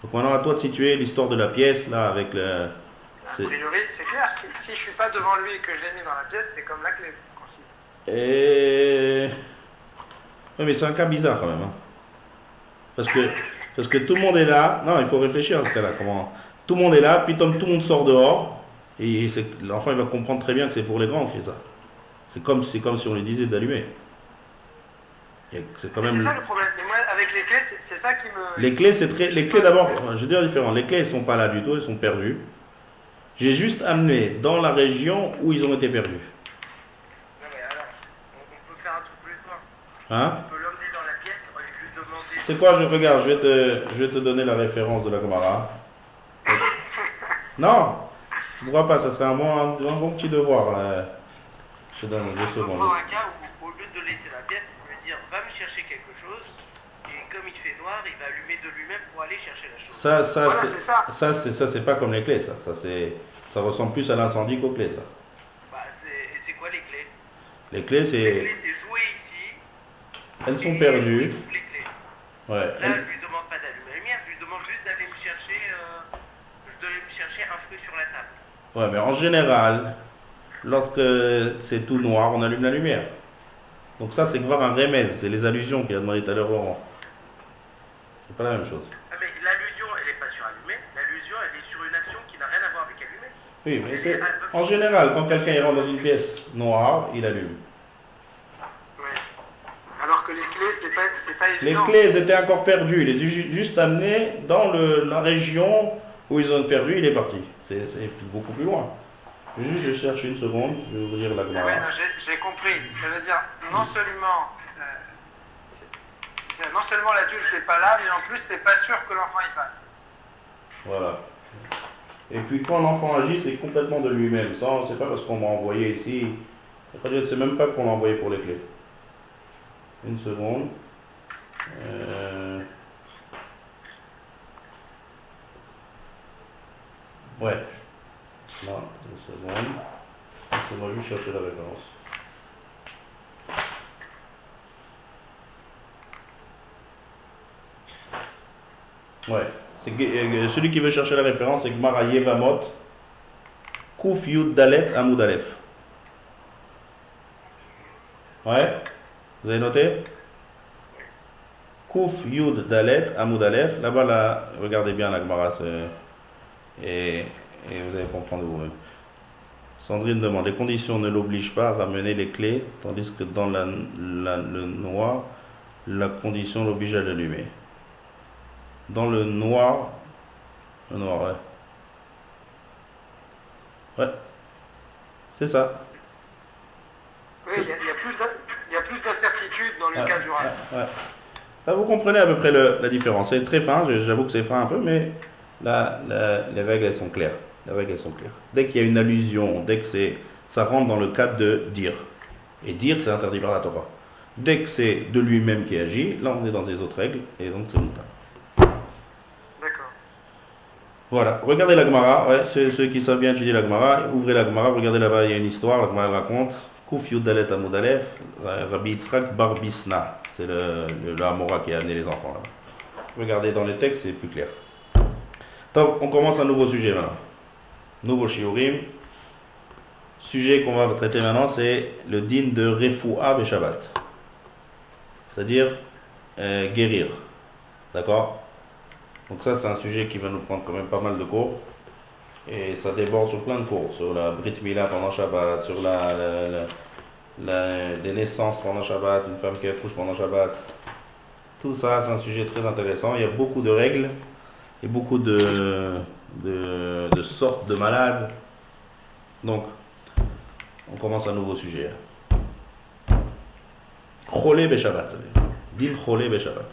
Donc maintenant à toi de situer l'histoire de la pièce, là, avec le... A priori, c'est clair, si je ne suis pas devant lui et que je l'ai mis dans la pièce, c'est comme la clé. Oui, mais c'est un cas bizarre quand même. Hein. Parce que tout le monde est là. Non, il faut réfléchir à ce cas-là. Comment... Tout le monde est là, puis tout le monde sort dehors. Et l'enfant il va comprendre très bien que c'est pour les grands qui fait ça. C'est comme si on lui disait d'allumer. C'est quand même... ça le problème. Et moi, avec les clés, c'est ça qui me... Les clés d'abord, je veux dire différent. Les clés, elles sont pas là du tout, elles sont perdues. J'ai juste amené dans la région où ils ont été perdus. Non mais alors, on peut faire un truc plus loin. Hein? On peut l'emmener dans la pièce et lui demander... C'est quoi, je vais te donner la référence de la Gemara. Non, tu ne pourras pas, ça serait un bon petit devoir. Je te donne 2 secondes. On prend un cas où, au lieu de laisser la pièce, on lui dire va me chercher quelque chose, et comme il fait noir, il va allumer de lui-même pour aller chercher la chose. Ça, c'est pas comme les clés, ça. Ça ressemble plus à l'incendie qu'aux clés, ça. Bah, c'est quoi les clés? Les clés, c'est... Les clés, c'est jouer ici. Elles sont perdues. Les clés. Ouais. Là, je lui demande pas d'allumer la lumière, je lui demande juste d'aller me chercher un fruit sur la table. Ouais, mais en général, lorsque c'est tout noir, on allume la lumière. Donc ça, c'est voir un remez, c'est les allusions qu'il a demandé tout à l'heure Laurent. C'est pas la même chose. Ah, mais l'allusion, elle n'est pas sur allumer, l'allusion, elle est sur une action qui n'a rien à voir avec allumer. Oui, mais c'est... En général, quand quelqu'un rentre dans une pièce noire, il allume. Ouais. Alors que les clés, c'est pas évident. Les clés, elles étaient encore perdues. Il est juste amené dans la région où ils ont perdu, il est parti. C'est beaucoup plus loin. Juste, je cherche une seconde, je vais vous dire la Gemara. Ouais, j'ai compris. Ça veut dire, non seulement l'adulte n'est pas là, mais en plus, c'est pas sûr que l'enfant y passe. Voilà. Et puis quand l'enfant agit, c'est complètement de lui-même. Ça, c'est pas parce qu'on m'a envoyé ici. C'est même pas qu'on l'a envoyé pour les clés. Une seconde. Ouais. Non, une seconde. Laissez-moi juste chercher la référence. Ouais. Celui qui veut chercher la référence, c'est Gemara Yevamot, Kuf Yud Dalet Amud Aleph. Ouais. Vous avez noté? Kuf Yud Dalet Amud Aleph. Là-bas, là, regardez bien la Gemara, et vous allez comprendre vous-même. Sandrine demande, les conditions ne l'obligent pas à ramener les clés, tandis que dans le noir, la condition l'oblige à l'allumer. Dans le noir, ouais. Ouais, c'est ça. Oui, il y a plus d'incertitude dans le cas du rêve. Ouais. Ça, vous comprenez à peu près la différence. C'est très fin, j'avoue que c'est fin un peu, mais les règles, elles sont claires. Les règles, elles sont claires. Dès qu'il y a une allusion, dès que ça rentre dans le cadre de dire. Et dire, c'est interdit par la Torah. Dès que c'est de lui-même qui agit, là, on est dans des autres règles, et donc c'est mouta. D'accord. Voilà. Regardez la Gemara, ouais, ceux qui savent bien étudier la Gemara, ouvrez la Gemara, regardez là-bas, il y a une histoire, la Gemara raconte. Kuf Yudalet Amud Aleph, Rabbi Yitzhak Bar Bisna. C'est le Amora qui a amené les enfants là. Regardez dans les textes, c'est plus clair. Donc, on commence un nouveau sujet maintenant. Nouveau shiurim. Sujet qu'on va traiter maintenant, c'est le din de Refoua be Shabbat. C'est-à-dire guérir. D'accord? Donc ça, c'est un sujet qui va nous prendre quand même pas mal de cours. Et ça déborde sur plein de cours. Sur la Brit Mila pendant Shabbat, sur des naissances pendant Shabbat, une femme qui accouche pendant Shabbat. Tout ça, c'est un sujet très intéressant. Il y a beaucoup de règles et beaucoup de sortes de malades. Donc, on commence un nouveau sujet. Cholé Beshabbat, ça veut dire. Dil Cholé Beshabbat.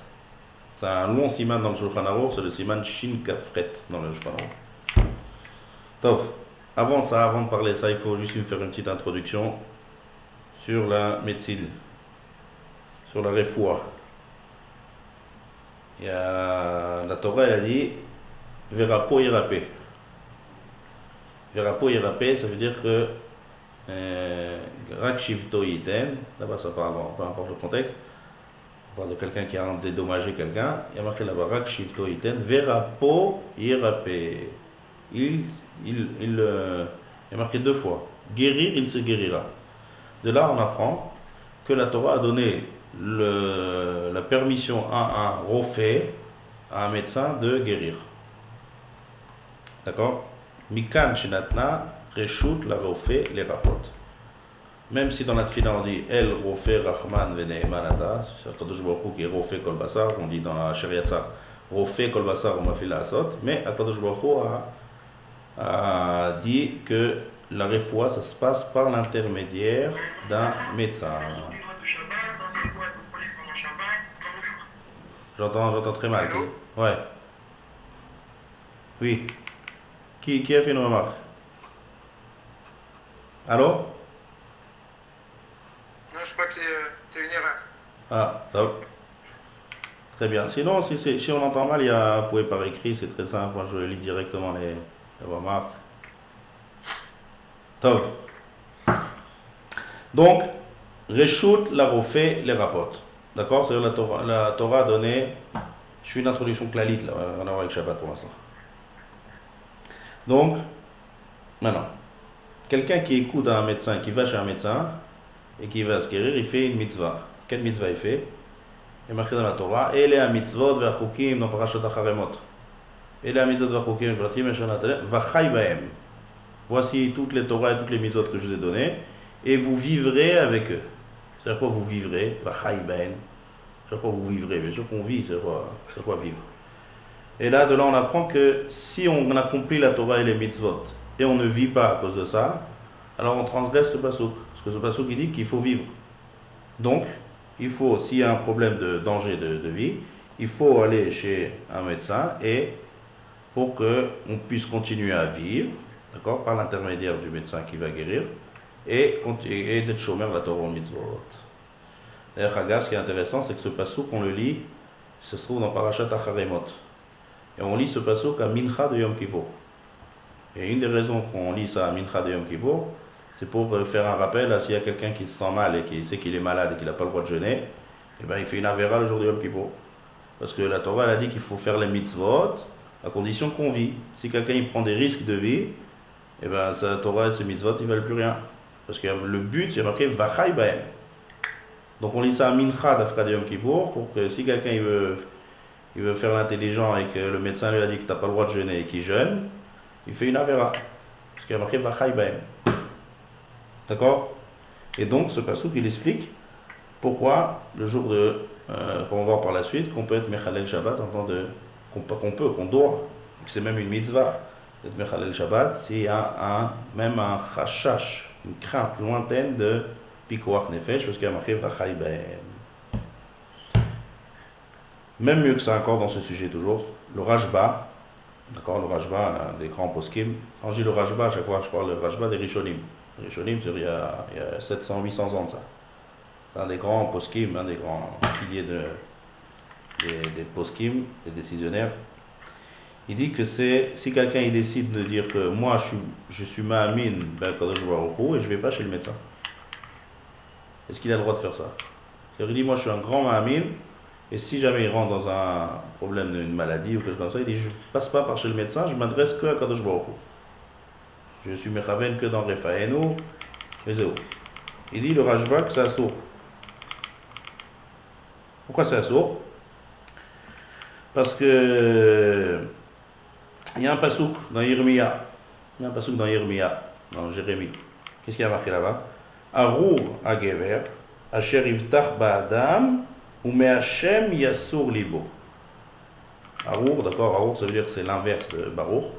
C'est un long siman dans le Shulchan Aruch, c'est le siman Shin Kafret dans le Shulchan Aruch. Top. Avant de parler de ça, il faut juste me faire une petite introduction sur la médecine, sur la refoua. La Torah, elle a dit Verapo Irapé. Verapo Irapé, ça veut dire que Rak Shivto Yiten, là-bas ça parle, peu importe le contexte, on parle de quelqu'un qui a dédommagé quelqu'un, il y a marqué là-bas Rak Shivto Yiten, Verapo Irapé. Il y a marqué 2 fois. Guérir, il se guérira. De là, on apprend que la Torah a donné la permission à un rofé, à un médecin, de guérir. D'accord? Mikan shenatna reshut la rofé les rapot. Même si dans la tfila on dit El rofé rachman veneemanata, c'est Akadosh Baruch Hu qui est rofé kol basar, on dit dans la shariatza rofé kol basar ou mafila asot, mais Akadosh Baruch Hu a dit que la refoua, ça se passe par l'intermédiaire d'un médecin. J'entends très mal. Ouais. Oui. Qui a fait une remarque? Allô? Non, je crois que c'est une erreur. Ah, top. Très bien. Sinon, si on entend mal, vous pouvez par écrit, c'est très simple. Moi, je lis directement les remarques. Top. Donc, Reshut la refait les rapports. D'accord? C'est-à-dire la Torah a donné. Je fais une introduction clalite là, on va voir avec Shabbat pour l'instant. Donc, maintenant, quelqu'un qui écoute un médecin, qui va chez un médecin et qui va se guérir, il fait une mitzvah. Quelle mitzvah il fait? Il est marqué dans la Torah, Ele ha-mitzvot ve'achukim dans Parashat ha-Charemot. Ele ha-mitzvot ve'achukim v'chai ba'em. Voici toutes les Torahs et toutes les mitzvot que je vous ai données, et vous vivrez avec eux. C'est quoi vous vivrez? V'chai ba'em. C'est quoi vous vivrez? Bien sûr qu'on vit, c'est quoi vivre? Et là, de là, on apprend que si on accomplit la Torah et les mitzvot, et on ne vit pas à cause de ça, alors on transgresse ce passouk. Parce que ce passouk, il dit qu'il faut vivre. Donc, il faut, s'il y a un problème de danger de vie, il faut aller chez un médecin et pour qu'on puisse continuer à vivre, d'accord, par l'intermédiaire du médecin qui va guérir, et d'être chômeur la Torah au mitzvot. D'ailleurs, Hagas, ce qui est intéressant, c'est que ce passouk, on le lit, ça se trouve dans Parashat ha-Charemot. Et on lit ce passouk à Mincha de Yom Kippour. Et une des raisons qu'on lit ça à Mincha de Yom Kippour, c'est pour faire un rappel à s'il y a quelqu'un qui se sent mal et qui sait qu'il est malade et qu'il n'a pas le droit de jeûner, et bien il fait une avéra le jour de Yom Kippour. Parce que la Torah elle a dit qu'il faut faire les mitzvot à condition qu'on vit. Si quelqu'un il prend des risques de vie, et bien sa Torah et ses mitzvot ils ne valent plus rien. Parce que le but c'est marqué Vachai Baem. Donc on lit ça à Mincha d'Afka de Yom Kippour pour que si quelqu'un il veut faire l'intelligent et que le médecin lui a dit que tu n'as pas le droit de jeûner et qu'il jeûne, il fait une avéra. Parce qu'il y a marqué Vachai Baem. D'accord? Et donc ce passouk il explique pourquoi le jour de qu'on va voir par la suite qu'on peut être Mechalel Shabbat en tant de qu'on doit, c'est même une mitzvah d'être Mechalel Shabbat s'il y a même un chashash, une crainte lointaine de Pikuach Nefesh parce qu'il y a marqué Vachai Baem. Même mieux que ça encore dans ce sujet toujours, le Rashba, d'accord, le Rashba des grands poskim. Quand je dis le Rashba, à chaque fois je parle le Rashba des Rishonim. Les Rishonim, il y a 700-800 ans de ça. C'est un des grands poskim, un des grands piliers des poskim, des décisionnaires. Il dit que si quelqu'un il décide de dire que moi je suis ma'amin ben Kadosh Baruch Hu et je ne vais pas chez le médecin. Est-ce qu'il a le droit de faire ça? Il dit moi je suis un grand ma'amin et si jamais il rentre dans un problème d'une maladie ou quelque chose comme ça, il dit je ne passe pas par chez le médecin, je m'adresse que à Kadosh Baruch Hu. Je suis mechaven que dans Refaenu, et c'est où. Il dit le Rashba que c'est assourd. Pourquoi c'est assourd? Parce que il y a un pasouk dans Yirmiya. Il y a un pasouk dans Yirmiya, dans Jérémie. Qu'est-ce qu'il y a marqué là-bas? Arour agever, asher ivtach ba'adam, ou me'ashem yasur libo. Arour, d'accord, Arour ça veut dire que c'est l'inverse de Barour.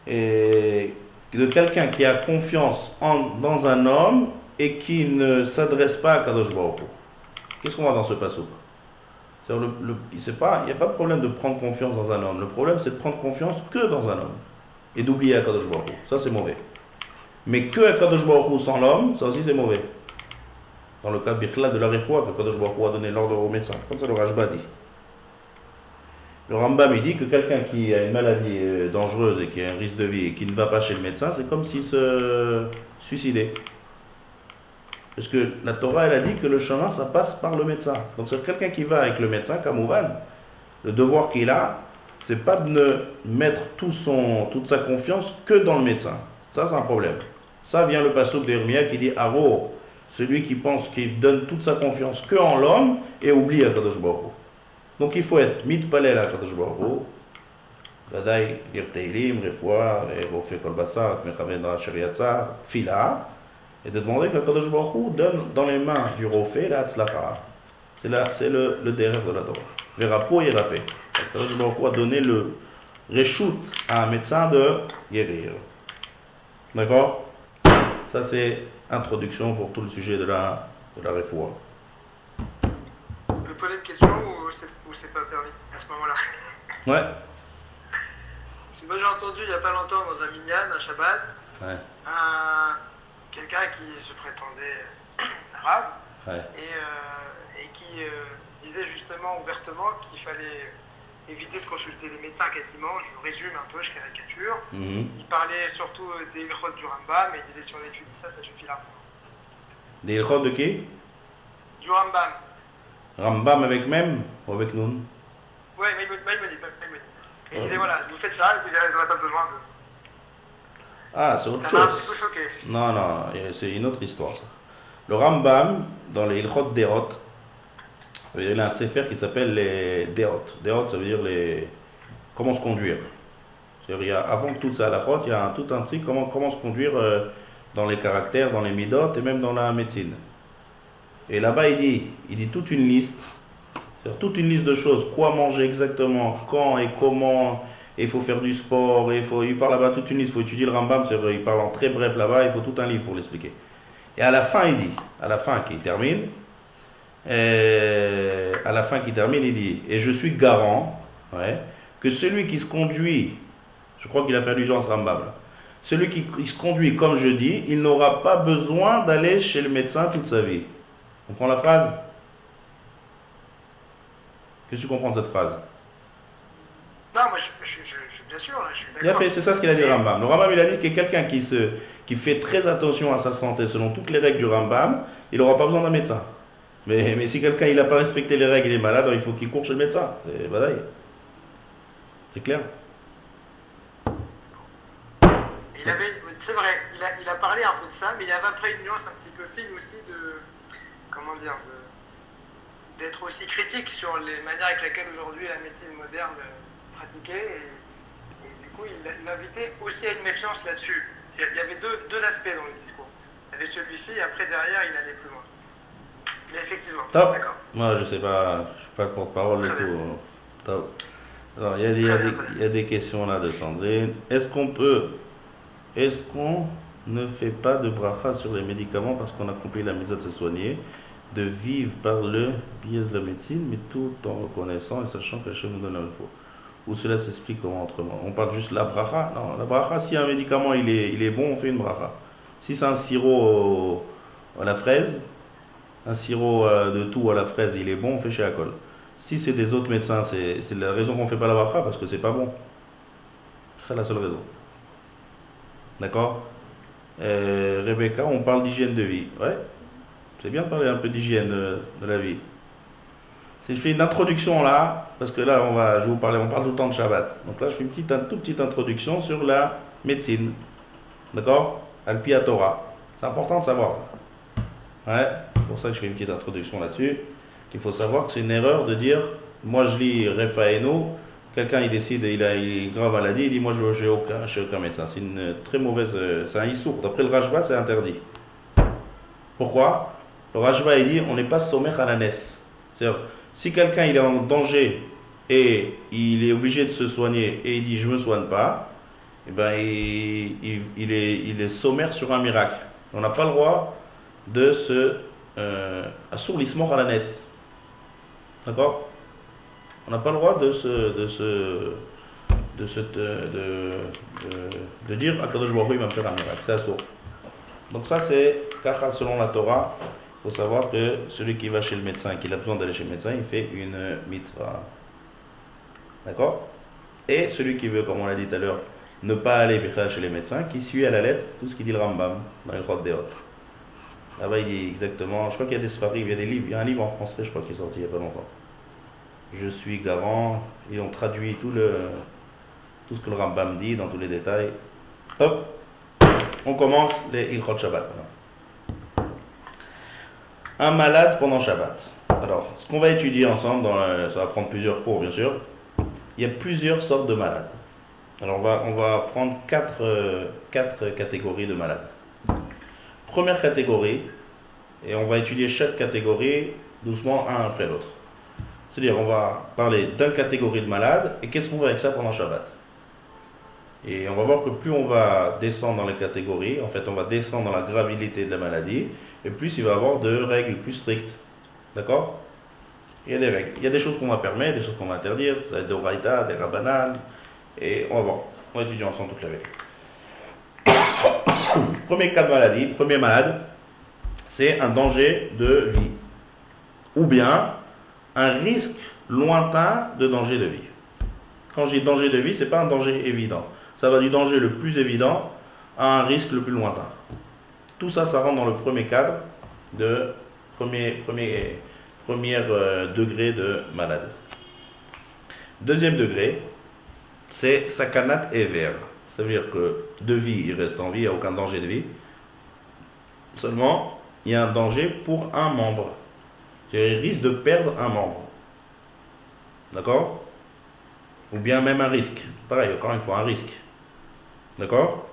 Et de quelqu'un qui a confiance dans un homme et qui ne s'adresse pas à Kadosh Baruch Hu. Qu'est-ce qu'on voit dans ce passage? Il n'y a pas de problème de prendre confiance dans un homme. Le problème, c'est de prendre confiance que dans un homme et d'oublier Kadosh Baruch Hu. Ça, c'est mauvais. Mais que Kadosh Baruch Hu sans l'homme, ça aussi, c'est mauvais. Dans le cas de la réfoua, que Kadosh Baruch Hu a donné l'ordre au médecin. Comme ça, le Rajba dit. Le Rambam, il dit que quelqu'un qui a une maladie dangereuse et qui a un risque de vie et qui ne va pas chez le médecin, c'est comme s'il se suicidait. Parce que la Torah, elle a dit que le chemin, ça passe par le médecin. Donc c'est quelqu'un qui va avec le médecin, Kamouvan, le devoir qu'il a, c'est pas de ne mettre toute sa confiance que dans le médecin. Ça, c'est un problème. Ça vient le passouk d'Irmia qui dit Aro, celui qui pense qu'il donne toute sa confiance que en l'homme et oublie Akadosh Baruch Hu. Donc il faut être mitpalel à Kadosh Baruch Hu, Vadaï, lire Teilim, Refoua, Rofé Kol Basar, Mechavendra Sheriatza, Fila, et de demander que Kadosh Baruch Hu donne dans les mains du Rofé la Hatzlacha. C'est le derrière de la Torah. Verapo et Rapé. Kadosh Baruch Hu a donné le Reshut à un médecin de guérir. D'accord? Ça c'est introduction pour tout le sujet de la Refoua. Je peux poser une question ou c'est pas permis à ce moment-là? Ouais. Moi j'ai entendu il n'y a pas longtemps dans un minyan, un Shabbat, Ouais. Quelqu'un qui se prétendait arabe Ouais. et qui disait justement ouvertement qu'il fallait éviter de consulter les médecins quasiment. Je résume un peu, je caricature. Il parlait surtout des ilchot du Rambam et il disait si on étudie ça, ça suffit là. Des ilchot de qui? Du Rambam. Rambam avec même ou avec Nun? Ouais, mais il me dit. Et il disait voilà, vous faites ça et vous n'aurez pas besoin de. Ah, c'est autre Ça m'a un chose. petit peu choqué. Non, c'est une autre histoire ça. Le Rambam, dans les Ilchot Derot, ça veut dire il a un sefer qui s'appelle les Derot. Derot, ça veut dire comment se conduire. C'est-à-dire, avant toute sa halachot, il y a tout un truc comment se conduire dans les caractères, dans les midot et même dans la médecine. Et là-bas, il dit toute une liste, c'est-à-dire toute une liste de choses, quoi manger exactement, quand et comment, et il faut faire du sport, il parle là-bas toute une liste, il faut étudier le Rambam, c'est vrai, il parle en très bref là-bas, il faut tout un livre pour l'expliquer. Et à la fin, il dit, il termine, il dit, et je suis garant, que celui qui se conduit, je crois qu'il a fait allusion à ce Rambam là, celui qui se conduit comme je dis, il n'aura pas besoin d'aller chez le médecin toute sa vie. On comprend la phrase? Qu'est-ce que tu comprends de cette phrase? Non, moi bien sûr, je suis Il a d'accord. fait, c'est ça ce qu'il a dit le Rambam. Le Rambam il a dit que quelqu'un qui fait très attention à sa santé selon toutes les règles du Rambam, il n'aura pas besoin d'un médecin. Mais si quelqu'un il n'a pas respecté les règles, il est malade, alors il faut qu'il court chez le médecin. C'est badaï. C'est clair? C'est vrai, il a parlé un peu de ça, mais il y avait après une nuance un petit peu fine aussi d'être aussi critique sur les manières avec lesquelles aujourd'hui la médecine moderne est pratiquée, et du coup il invitait aussi à une méfiance là-dessus. Il y avait deux aspects dans le discours. Il y avait celui-ci, et après derrière il allait plus loin. Mais effectivement, Top. d'accord. Moi je sais pas, je suis pas le porte-parole et tout. Top. Alors il y a des questions là de Sandrine. Est-ce qu'on ne fait pas de bracha sur les médicaments parce qu'on a compris la méthode de se soigner, de vivre par le biais de la médecine, mais tout en reconnaissant et sachant que Hachem nous donne un faux? Ou cela s'explique comment autrement? On parle juste de la bracha? Non, la bracha, si un médicament il est bon, on fait une bracha. Si c'est un sirop à la fraise, un sirop de tout à la fraise, il est bon, on fait chez Akol. Si c'est des autres médecins, c'est la raison qu'on ne fait pas la bracha, parce que c'est pas bon. C'est la seule raison. D'accord? Rebecca, on parle d'hygiène de vie. Ouais, c'est bien de parler un peu d'hygiène de la vie. Si je fais une introduction là, parce que là on parle tout le temps de Shabbat. Donc là je fais une toute petite introduction sur la médecine. D'accord? Al-Pi Torah. C'est important de savoir ça. Ouais, c'est pour ça que je fais une petite introduction là-dessus. Qu'il faut savoir que c'est une erreur de dire moi je lis Refaeno, quelqu'un il décide, il a une grave maladie, il dit moi je n'ai aucun médecin. C'est une très mauvaise, c'est un issour. D'après le Rajva, c'est interdit. Pourquoi? Le Rajva il dit on n'est pas sommet à la naisse. C'est-à-dire, si quelqu'un il est en danger et il est obligé de se soigner et il dit je ne me soigne pas, eh ben il est sommaire sur un miracle. On n'a pas le droit de se assourlissement à la naisse. D'accord? On n'a pas le droit de dire Akadosh Baruch Hu il va me faire un miracle. C'est assourd. Donc ça c'est car selon la Torah, il faut savoir que celui qui va chez le médecin, qu'il a besoin d'aller chez le médecin, il fait une mitzvah. D'accord? Et celui qui veut, comme on l'a dit tout à l'heure, ne pas aller chez les médecins, qui suit à la lettre tout ce qu'il dit le Rambam dans le Chod Deot. Là-bas il dit exactement, je crois qu'il y a des sfarim, il y a des livres, il y a un livre en français je crois qui est sorti il n'y a pas longtemps. Je suis garant, ils ont traduit tout ce que le Rambam dit dans tous les détails. Hop, on commence les Ilchot Shabbat. Un malade pendant Shabbat. Alors, ce qu'on va étudier ensemble, ça va prendre plusieurs cours bien sûr, il y a plusieurs sortes de malades. Alors on va prendre quatre catégories de malades. Première catégorie, et on va étudier chaque catégorie doucement un après l'autre. C'est-à-dire on va parler d'une catégorie de malades et qu'est-ce qu'on va avec ça pendant Shabbat. Et on va voir que plus on va descendre dans les catégories, en fait on va descendre dans la gravité de la maladie, et plus il va y avoir de règles plus strictes. D'accord? Il y a des règles. Il y a des choses qu'on va permettre, des choses qu'on va interdire, ça va être des oraïta, des rabbanan, et on va voir. On va étudier ensemble toutes les règles. Premier cas de maladie, premier malade, c'est un danger de vie. Ou bien un risque lointain de danger de vie. Quand je dis danger de vie, ce n'est pas un danger évident. Ça va du danger le plus évident à un risque le plus lointain. Tout ça, ça rentre dans le premier cadre de premier degré de maladie. Deuxième degré, c'est sakanat ever. Ça veut dire que de vie, il reste en vie, il n'y a aucun danger de vie. Seulement, il y a un danger pour un membre. C'est-à-dire, il risque de perdre un membre. D'accord? Ou bien même un risque. Pareil, encore une fois, un risque. D'accord?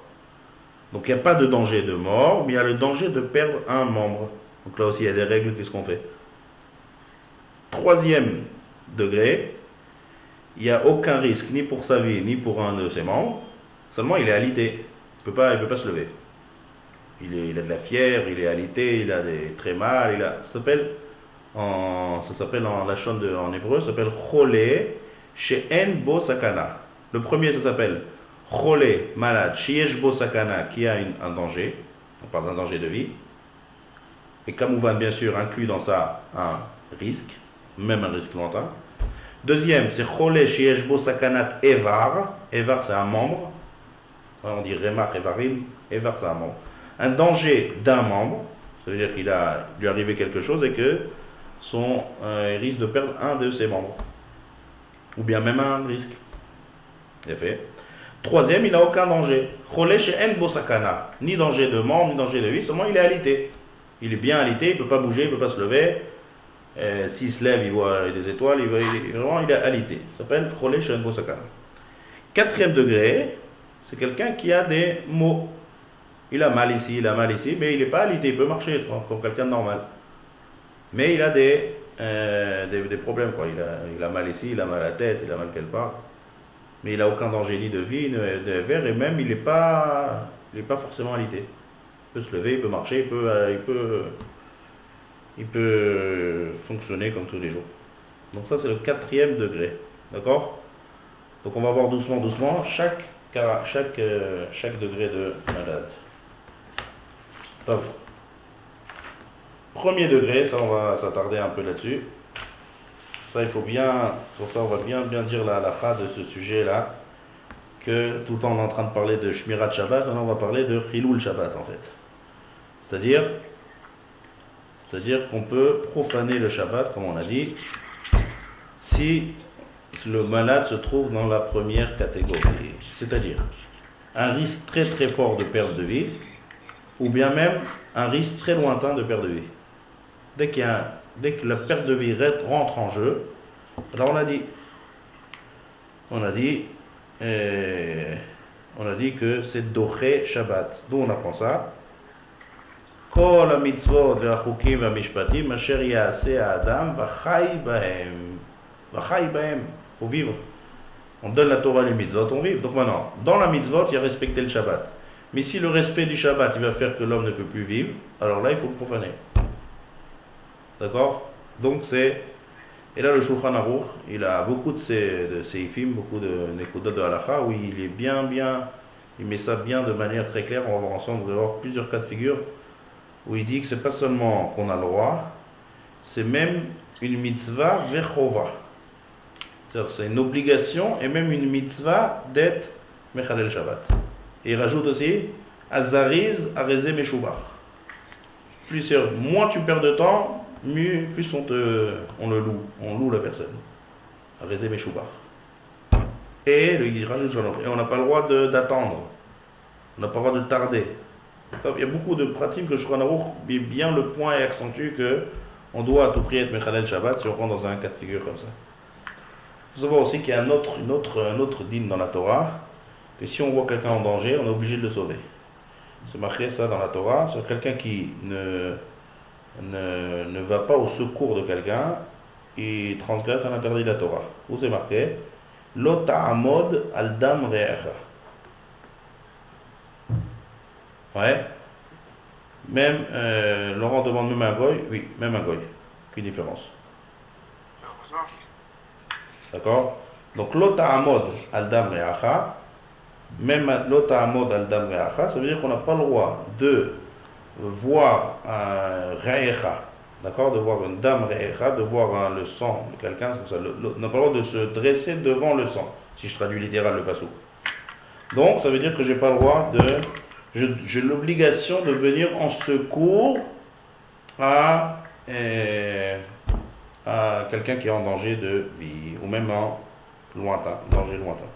Donc, il n'y a pas de danger de mort, mais il y a le danger de perdre un membre. Donc là aussi, il y a des règles, qu'est-ce qu'on fait? Troisième degré, il n'y a aucun risque, ni pour sa vie, ni pour un de ses membres. Seulement, il est alité. Il ne peut pas se lever. Il a de la fièvre, il est alité, il a des très mal. Ça s'appelle en lachon en hébreu, ça s'appelle cholé she'en bo sakana. Le premier, ça s'appelle cholé, malade, she'yesh bo sakana, qui a un danger. On parle d'un danger de vie. Et kamouvan, bien sûr, inclut dans ça un risque, même un risque lointain. Deuxième, c'est cholé she'yesh bo sakanat evar. Evar, c'est un membre. On dit remach evarim. Evar, c'est un membre. Un danger d'un membre, ça veut dire qu'il lui est arrivé quelque chose et que il risque de perdre un de ses membres. Ou bien même un risque. C'est fait. Troisième, il n'a aucun danger. Cholé she'en bo sakana. Ni danger de membre, ni danger de vie, seulement il est alité. Il est bien alité, il ne peut pas bouger, il ne peut pas se lever. S'il se lève, il voit des étoiles, il est alité. Ça s'appelle cholé she'en bo sakana. Quatrième degré, c'est quelqu'un qui a des maux. Il a mal ici, mais il n'est pas alité, il peut marcher comme quelqu'un de normal. Mais il a des problèmes, quoi. Il a mal ici, il a mal à la tête, il a mal quelque part. Mais il n'a aucun danger ni de vie, ni de verre, et même il n'est pas forcément alité. Il peut se lever, il peut marcher, il peut fonctionner comme tous les jours. Donc ça c'est le quatrième degré. D'accord? Donc on va voir doucement chaque degré de malade. Premier degré, ça on va s'attarder un peu là-dessus. Ça il faut bien, sur ça on va bien dire la halakha de ce sujet-là, que tout le temps on est en train de parler de Shmirat Shabbat, maintenant on va parler de Chilul Shabbat en fait. C'est-à-dire qu'on peut profaner le Shabbat, comme on a dit, si le malade se trouve dans la première catégorie. C'est-à-dire un risque très très fort de perte de vie, ou bien même un risque très lointain de perte de vie. Dès que la perte de vie rentre en jeu, Là on a dit que c'est Doché Shabbat. D'où on apprend ça? Kol ha-mitzvot ve'achukim ve'amishpatim asher ya'aseh ha'adam v'chai bahem. V'chai bahem. Faut vivre. On donne la Torah les mitzvot, on vit. Donc maintenant, dans la mitzvot, il y a respecter le Shabbat. Mais si le respect du Shabbat, il va faire que l'homme ne peut plus vivre, alors là, il faut le profaner. D'accord? Donc c'est... Et là, le Shulchan Aruch, il a beaucoup de séifim, beaucoup de nekudot de halakha, où il est bien, il met ça bien de manière très claire. On va voir ensemble, vous allez voir plusieurs cas de figure, où il dit que c'est pas seulement qu'on a le droit, c'est même une mitzvah vechova. C'est-à-dire c'est une obligation et même une mitzvah d'être mechalel Shabbat. Et il rajoute aussi azariz arezé meshubach. Moins tu perds de temps, mieux, plus on le loue, on loue la personne. Arezé meshubach. Et il rajoute et on n'a pas le droit d'attendre. On n'a pas le droit de tarder. Il y a beaucoup de pratiques que Shulchan Aruch met bien le point et accentue que on doit à tout prix être mechalel Shabbat si on rentre dans un cas de figure comme ça. Il faut savoir aussi qu'il y a un autre din dans la Torah, que si on voit quelqu'un en danger, on est obligé de le sauver. C'est marqué ça dans la Torah, c'est quelqu'un qui ne va pas au secours de quelqu'un, il transgresse un interdit de la Torah. Où c'est marqué? Lo ta'amod al dam re'echa. Ouais. Même, Laurent demande même un goy, oui, même un goy. Quelle différence? D'accord? Donc, l'ota amod al dam re'acha, même l'ota amod al dam re'acha, ça veut dire qu'on n'a pas le droit de voir un re'echa, d'accord? De voir une dam re'echa, de voir le sang de quelqu'un, on n'a pas le droit de se dresser devant le sang, si je traduis littéral le passou. Donc, ça veut dire que j'ai pas le droit j'ai l'obligation de venir en secours à quelqu'un qui est en danger de vie, ou même en danger lointain.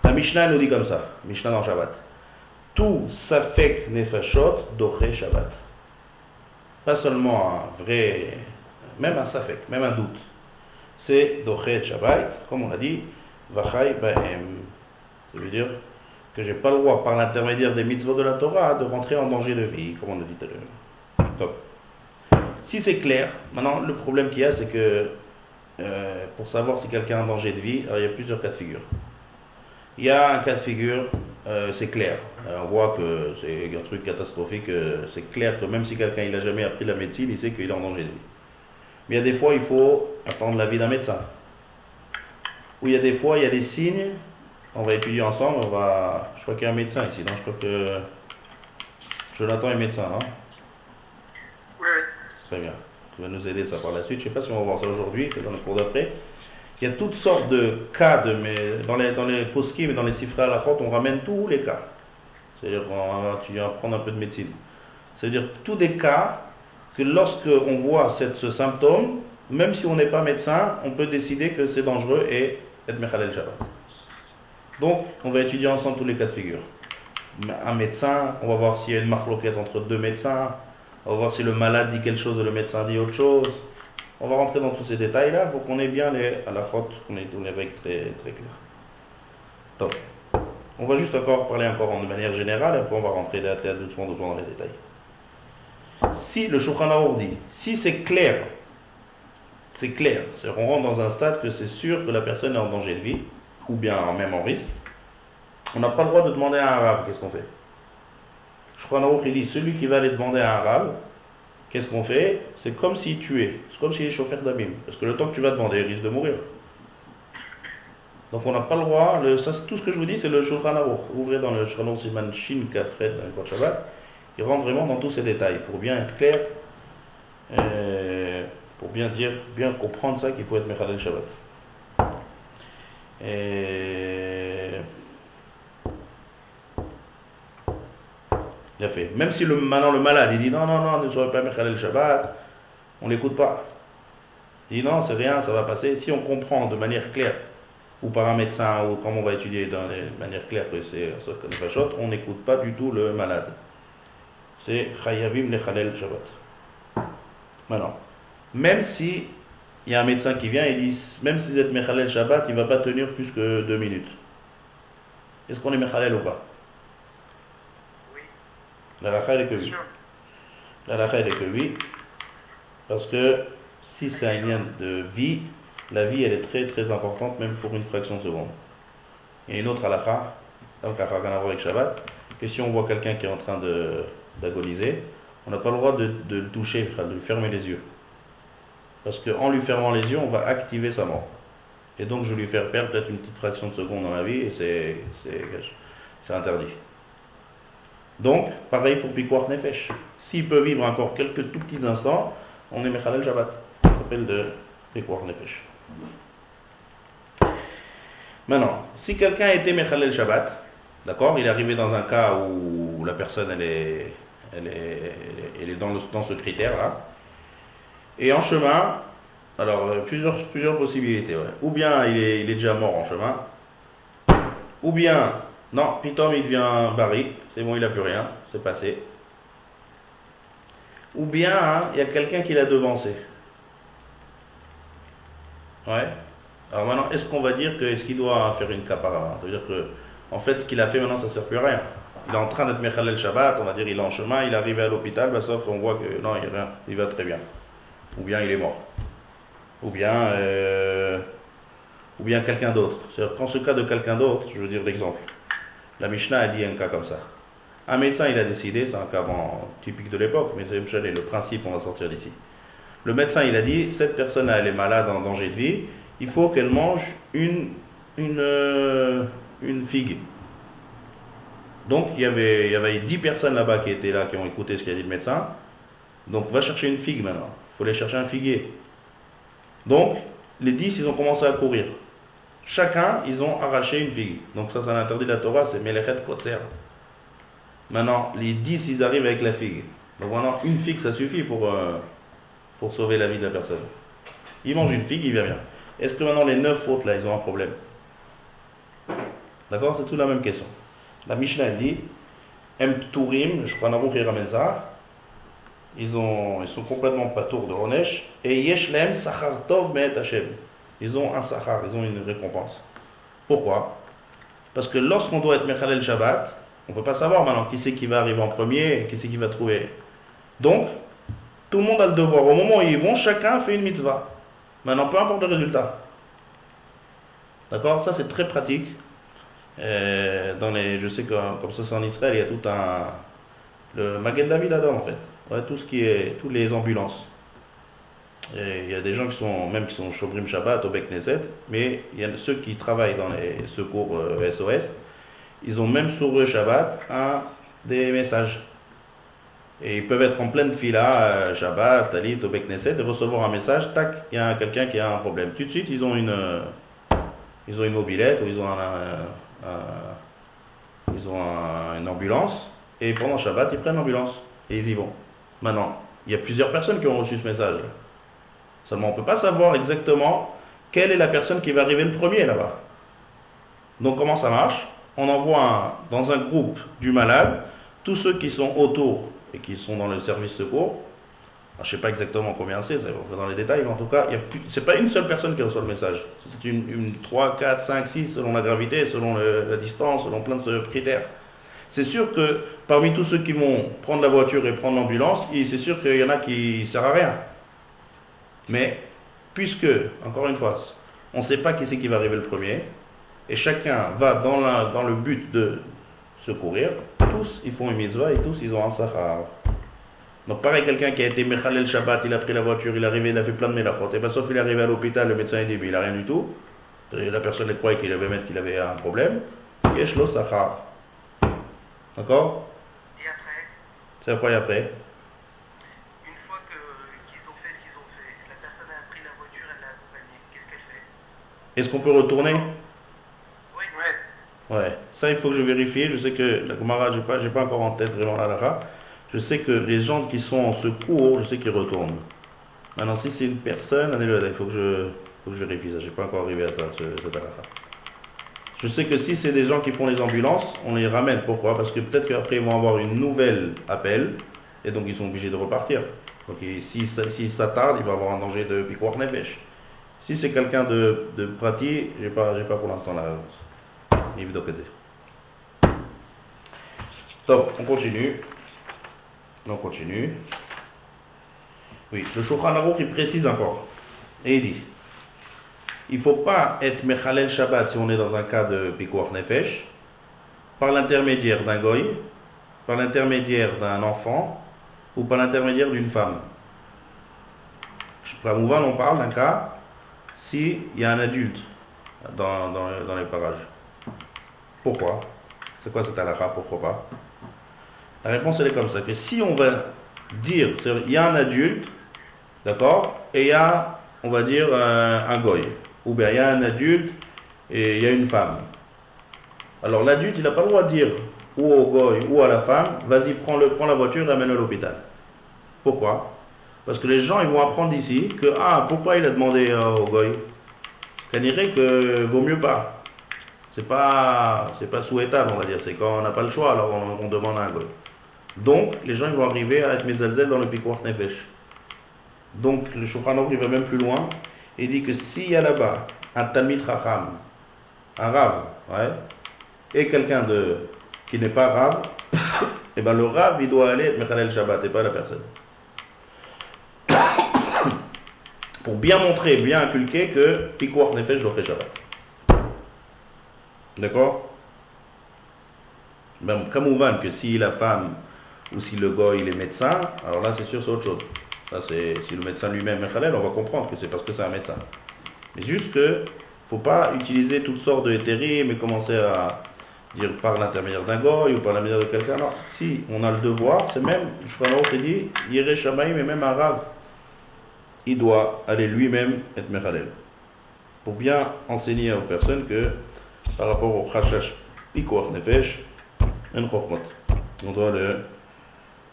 La Mishnah nous dit comme ça, Mishnah dans Shabbat. Tout safek nefashot doché Shabbat. Pas seulement un vrai, même un safek, même un doute. C'est doché Shabbat, comme on l'a dit, vachai bahem. Ça veut dire que j'ai pas le droit, par l'intermédiaire des mitzvot de la Torah, de rentrer en danger de vie, comme on a dit tout à l'heure. Donc, si c'est clair, maintenant le problème qu'il y a, c'est que pour savoir si quelqu'un est en danger de vie, alors, il y a plusieurs cas de figure. Il y a un cas de figure, c'est clair. On voit que c'est un truc catastrophique, c'est clair que même si quelqu'un n'a jamais appris la médecine, il sait qu'il est en danger de vie. Mais il y a des fois, il faut attendre l'avis d'un médecin. Ou il y a des fois, il y a des signes. On va étudier ensemble, je crois qu'il y a un médecin ici, donc je crois que Jonathan est médecin, non? Oui. Très bien, tu vas nous aider ça par la suite, je ne sais pas si on va voir ça aujourd'hui, c'est dans le cours d'après. Il y a toutes sortes de cas, dans les poskim et dans les sifra à la faute, on ramène tous les cas. C'est-à-dire tu viens apprendre un peu de médecine. C'est-à-dire tous des cas que lorsque on voit ce symptôme, même si on n'est pas médecin, on peut décider que c'est dangereux et être mechalel Shabbat. Donc, on va étudier ensemble tous les cas de figure. Un médecin, on va voir s'il y a une marloquette entre deux médecins, on va voir si le malade dit quelque chose et le médecin dit autre chose. On va rentrer dans tous ces détails-là pour qu'on ait bien à la faute, qu'on ait tous les règles très, très claires. Donc, on va juste parler de manière générale et après on va rentrer doucement dans les détails. Si le Shulchan Aruch dit, si c'est clair, c'est-à-dire on rentre dans un stade que c'est sûr que la personne est en danger de vie, ou bien même en risque, on n'a pas le droit de demander à un arabe, qu'est-ce qu'on fait? Shulchan Aruch il dit, celui qui va aller demander à un arabe, qu'est-ce qu'on fait? C'est comme s'il tuait, c'est comme s'il est chauffeur d'abîme, parce que le temps que tu vas demander, il risque de mourir. Donc on n'a pas le droit, tout ce que je vous dis, c'est le Shulchan Aruch. Ouvrez dans le Shulchan Aruch Siman Shin Kafret dans le Kod Shabbat, il rentre vraiment dans tous ces détails, pour bien être clair, pour bien comprendre ça qu'il faut être mechalel Shabbat. Il a fait. Même si maintenant le malade il dit non, ne soyez pas mechalel Shabbat, on l'écoute pas. Il dit non, c'est rien, ça va passer. Si on comprend de manière claire, ou par un médecin, ou comme on va étudier de manière claire que c'est ça qu'on fait chot, on n'écoute pas du tout le malade. C'est chayavim lechalel Shabbat. Maintenant, même si il y a un médecin qui vient et dit, même si vous êtes Mechalel Shabbat, il ne va pas tenir plus que 2 minutes. Est-ce qu'on est Mechalel ou pas? Oui. La halakha est que oui. La halakha est que oui. Parce que si c'est un lien de vie, la vie elle est très très importante, même pour une fraction de seconde. Il y a une autre halakha, donc halakha rien à voir avec Shabbat, que si on voit quelqu'un qui est en train d'agoniser, on n'a pas le droit de le toucher, de lui fermer les yeux. Parce qu'en lui fermant les yeux, on va activer sa mort. Et donc je vais lui faire perdre peut-être une petite fraction de seconde dans la vie, et c'est interdit. Donc, pareil pour Pikuach Nefesh. S'il peut vivre encore quelques tout petits instants, on est Mechalel Shabbat. Ça s'appelle de Pikuach Nefesh. Maintenant, si quelqu'un a été Mechalel Shabbat, d'accord, il est arrivé dans un cas où la personne elle est dans ce critère-là, et en chemin, alors plusieurs possibilités, ouais. Ou bien il est déjà mort en chemin, ou bien, non, Pitom il devient Bari, c'est bon, il n'a plus rien, c'est passé. Ou bien, hein, il y a quelqu'un qui l'a devancé. Ouais. Alors maintenant, est-ce qu'on va dire est-ce qu'il doit faire une kapara? Ça veut dire que, en fait, ce qu'il a fait maintenant, ça ne sert plus à rien. Il est en train d'être Mechalel Shabbat, on va dire, il est en chemin, il est arrivé à l'hôpital, bah, sauf on voit que non, il va très bien. Ou bien il est mort. Ou bien quelqu'un d'autre. C'est-à-dire, dans ce cas de quelqu'un d'autre, je veux dire l'exemple. La Mishnah a dit un cas comme ça. Un médecin, il a décidé, c'est un cas typique de l'époque, mais c'est le principe, on va sortir d'ici. Le médecin, il a dit, cette personne, elle est malade, en danger de vie, il faut qu'elle mange une figue. Donc, il y avait 10 personnes là-bas qui étaient là, qui ont écouté ce qu'a dit le médecin. Donc, va chercher une figue maintenant. Il faut aller chercher un figuier. Donc, les 10, ils ont commencé à courir. Chacun, ils ont arraché une figue. Donc ça, c'est l'interdit de la Torah, c'est Melechet Kotzer. Maintenant, les 10, ils arrivent avec la figue. Donc maintenant, une figue, ça suffit pour sauver la vie de la personne. Ils mangent une figue, il va bien. Est-ce que maintenant, les 9 autres, là, ils ont un problème? D'accord? C'est toute la même question. La Mishnah dit, Em Pturim, je crois Naruch et ramène ça, ils sont complètement patours de Ronesh, et Yeshlem Sachar Tov Me'et Hashem. Ils ont un Sachar, ils ont une récompense. Pourquoi? Parce que lorsqu'on doit être Mechalel Shabbat, on ne peut pas savoir maintenant qui c'est qui va arriver en premier, qui c'est qui va trouver. Donc, tout le monde a le devoir. Au moment où ils vont, chacun fait une mitzvah. Maintenant, peu importe le résultat. D'accord? Ça, c'est très pratique. Je sais que comme ça c'est en Israël, il y a tout le Magen David Adam en fait. Ouais, tous les ambulances. Et il y a des gens qui sont Shobrim Shabbat au Beit Knesset, mais il y a ceux qui travaillent dans les secours SOS, ils ont même sur eux Shabbat des messages. Et ils peuvent être en pleine fila, Shabbat, Talit, au Beit Knesset, et recevoir un message, tac, il y a quelqu'un qui a un problème. Tout de suite, ils ont une mobilette, ou ils ont une ambulance, et pendant Shabbat, ils prennent l'ambulance, et ils y vont. Maintenant, il y a plusieurs personnes qui ont reçu ce message. Seulement, on ne peut pas savoir exactement quelle est la personne qui va arriver le premier là-bas. Donc, comment ça marche? On envoie dans un groupe du malade, tous ceux qui sont autour et qui sont dans le service secours. Alors, je ne sais pas exactement combien c'est, ça va dans les détails, mais en tout cas, ce n'est pas une seule personne qui reçoit le message. C'est une 3, 4, 5, 6, selon la gravité, selon la distance, selon plein de critères. C'est sûr que parmi tous ceux qui vont prendre la voiture et prendre l'ambulance, c'est sûr qu'il y en a qui ne servent à rien. Mais, puisque, encore une fois, on ne sait pas qui c'est qui va arriver le premier, et chacun va dans le but de secourir, tous ils font une mitzvah et tous ils ont un sachar. Donc pareil, quelqu'un qui a été Mechalel Shabbat, il a pris la voiture, il est arrivé, il a fait plein de mélachot, et bien sauf il est arrivé à l'hôpital, le médecin a dit, mais il n'a rien du tout, et la personne croyait qu'il avait un problème, yesh lo sachar. D'accord? Et après? C'est après et après. Une fois qu'ils ont fait ce qu'ils ont fait, la personne a pris la voiture, elle l'a accompagnée, qu'est-ce qu'elle fait? Est-ce qu'on peut retourner? Oui. Ouais. Ça, il faut que je vérifie. Je sais que la Gemara, j'ai pas encore en tête vraiment la halakha. Je sais que les gens qui sont en secours, je sais qu'ils retournent. Maintenant, si c'est une personne, il faut que je vérifie ça. J'ai pas encore arrivé à ça, cette halakha. Je sais que si c'est des gens qui font les ambulances, on les ramène. Pourquoi? Parce que peut-être qu'après ils vont avoir une nouvelle appel, et donc ils sont obligés de repartir. Donc s'ils s'attardent, il va avoir un danger de Pikuach Nefesh. Si c'est quelqu'un de pratique, j'ai pas pour l'instant la réponse. Évidemment. Top, on continue. Oui, le Shulchan Aruch il précise encore. Et il dit, il ne faut pas être Mechalel Shabbat si on est dans un cas de Pikuach Nefesh, par l'intermédiaire d'un goy, par l'intermédiaire d'un enfant, ou par l'intermédiaire d'une femme. Pramouvan, on parle d'un cas s'il y a un adulte dans les parages. Pourquoi? C'est quoi cette halakha? Pourquoi pas? La réponse elle est comme ça, que si on va dire, il y a un adulte, d'accord, et il y a, on va dire, un goy, ou bien il y a un adulte et il y a une femme. Alors l'adulte, il n'a pas le droit de dire ou au goy ou à la femme, vas-y, prends la voiture et ramène-le à l'hôpital. Pourquoi? Parce que les gens, ils vont apprendre d'ici que, pourquoi il a demandé au goy? Ça dirait que vaut mieux pas. C'est pas souhaitable, on va dire. C'est quand on n'a pas le choix, alors on demande à un goy. Donc, les gens ils vont arriver à être mezalzel dans le Pikuach Nefesh. Donc, le Shulchan Aruch il va même plus loin. Il dit que s'il y a là-bas un Talmid Chacham, un Rav, ouais, et quelqu'un qui n'est pas Rav, et ben le Rav il doit aller être Mechalel Shabbat et pas la personne. Pour bien montrer, bien inculquer que Pikuach Nefesh le fait Shabbat. D'accord? Même Kamouvan que si la femme ou si le goy il est médecin, alors là c'est sûr c'est autre chose. Là c'est si le médecin lui-même est halal, on va comprendre que c'est parce que c'est un médecin. Mais juste que faut pas utiliser toutes sortes de hétérim et commencer à dire par l'intermédiaire d'un goy ou par l'intermédiaire de quelqu'un. Non, si on a le devoir, c'est même, je crois l'autre il dit, Yireh Shamayim et même un Rav, il doit aller lui-même être mechalel. Pour bien enseigner aux personnes que par rapport au Chashash Pikuach Nefesh, un Chokhmot, on doit le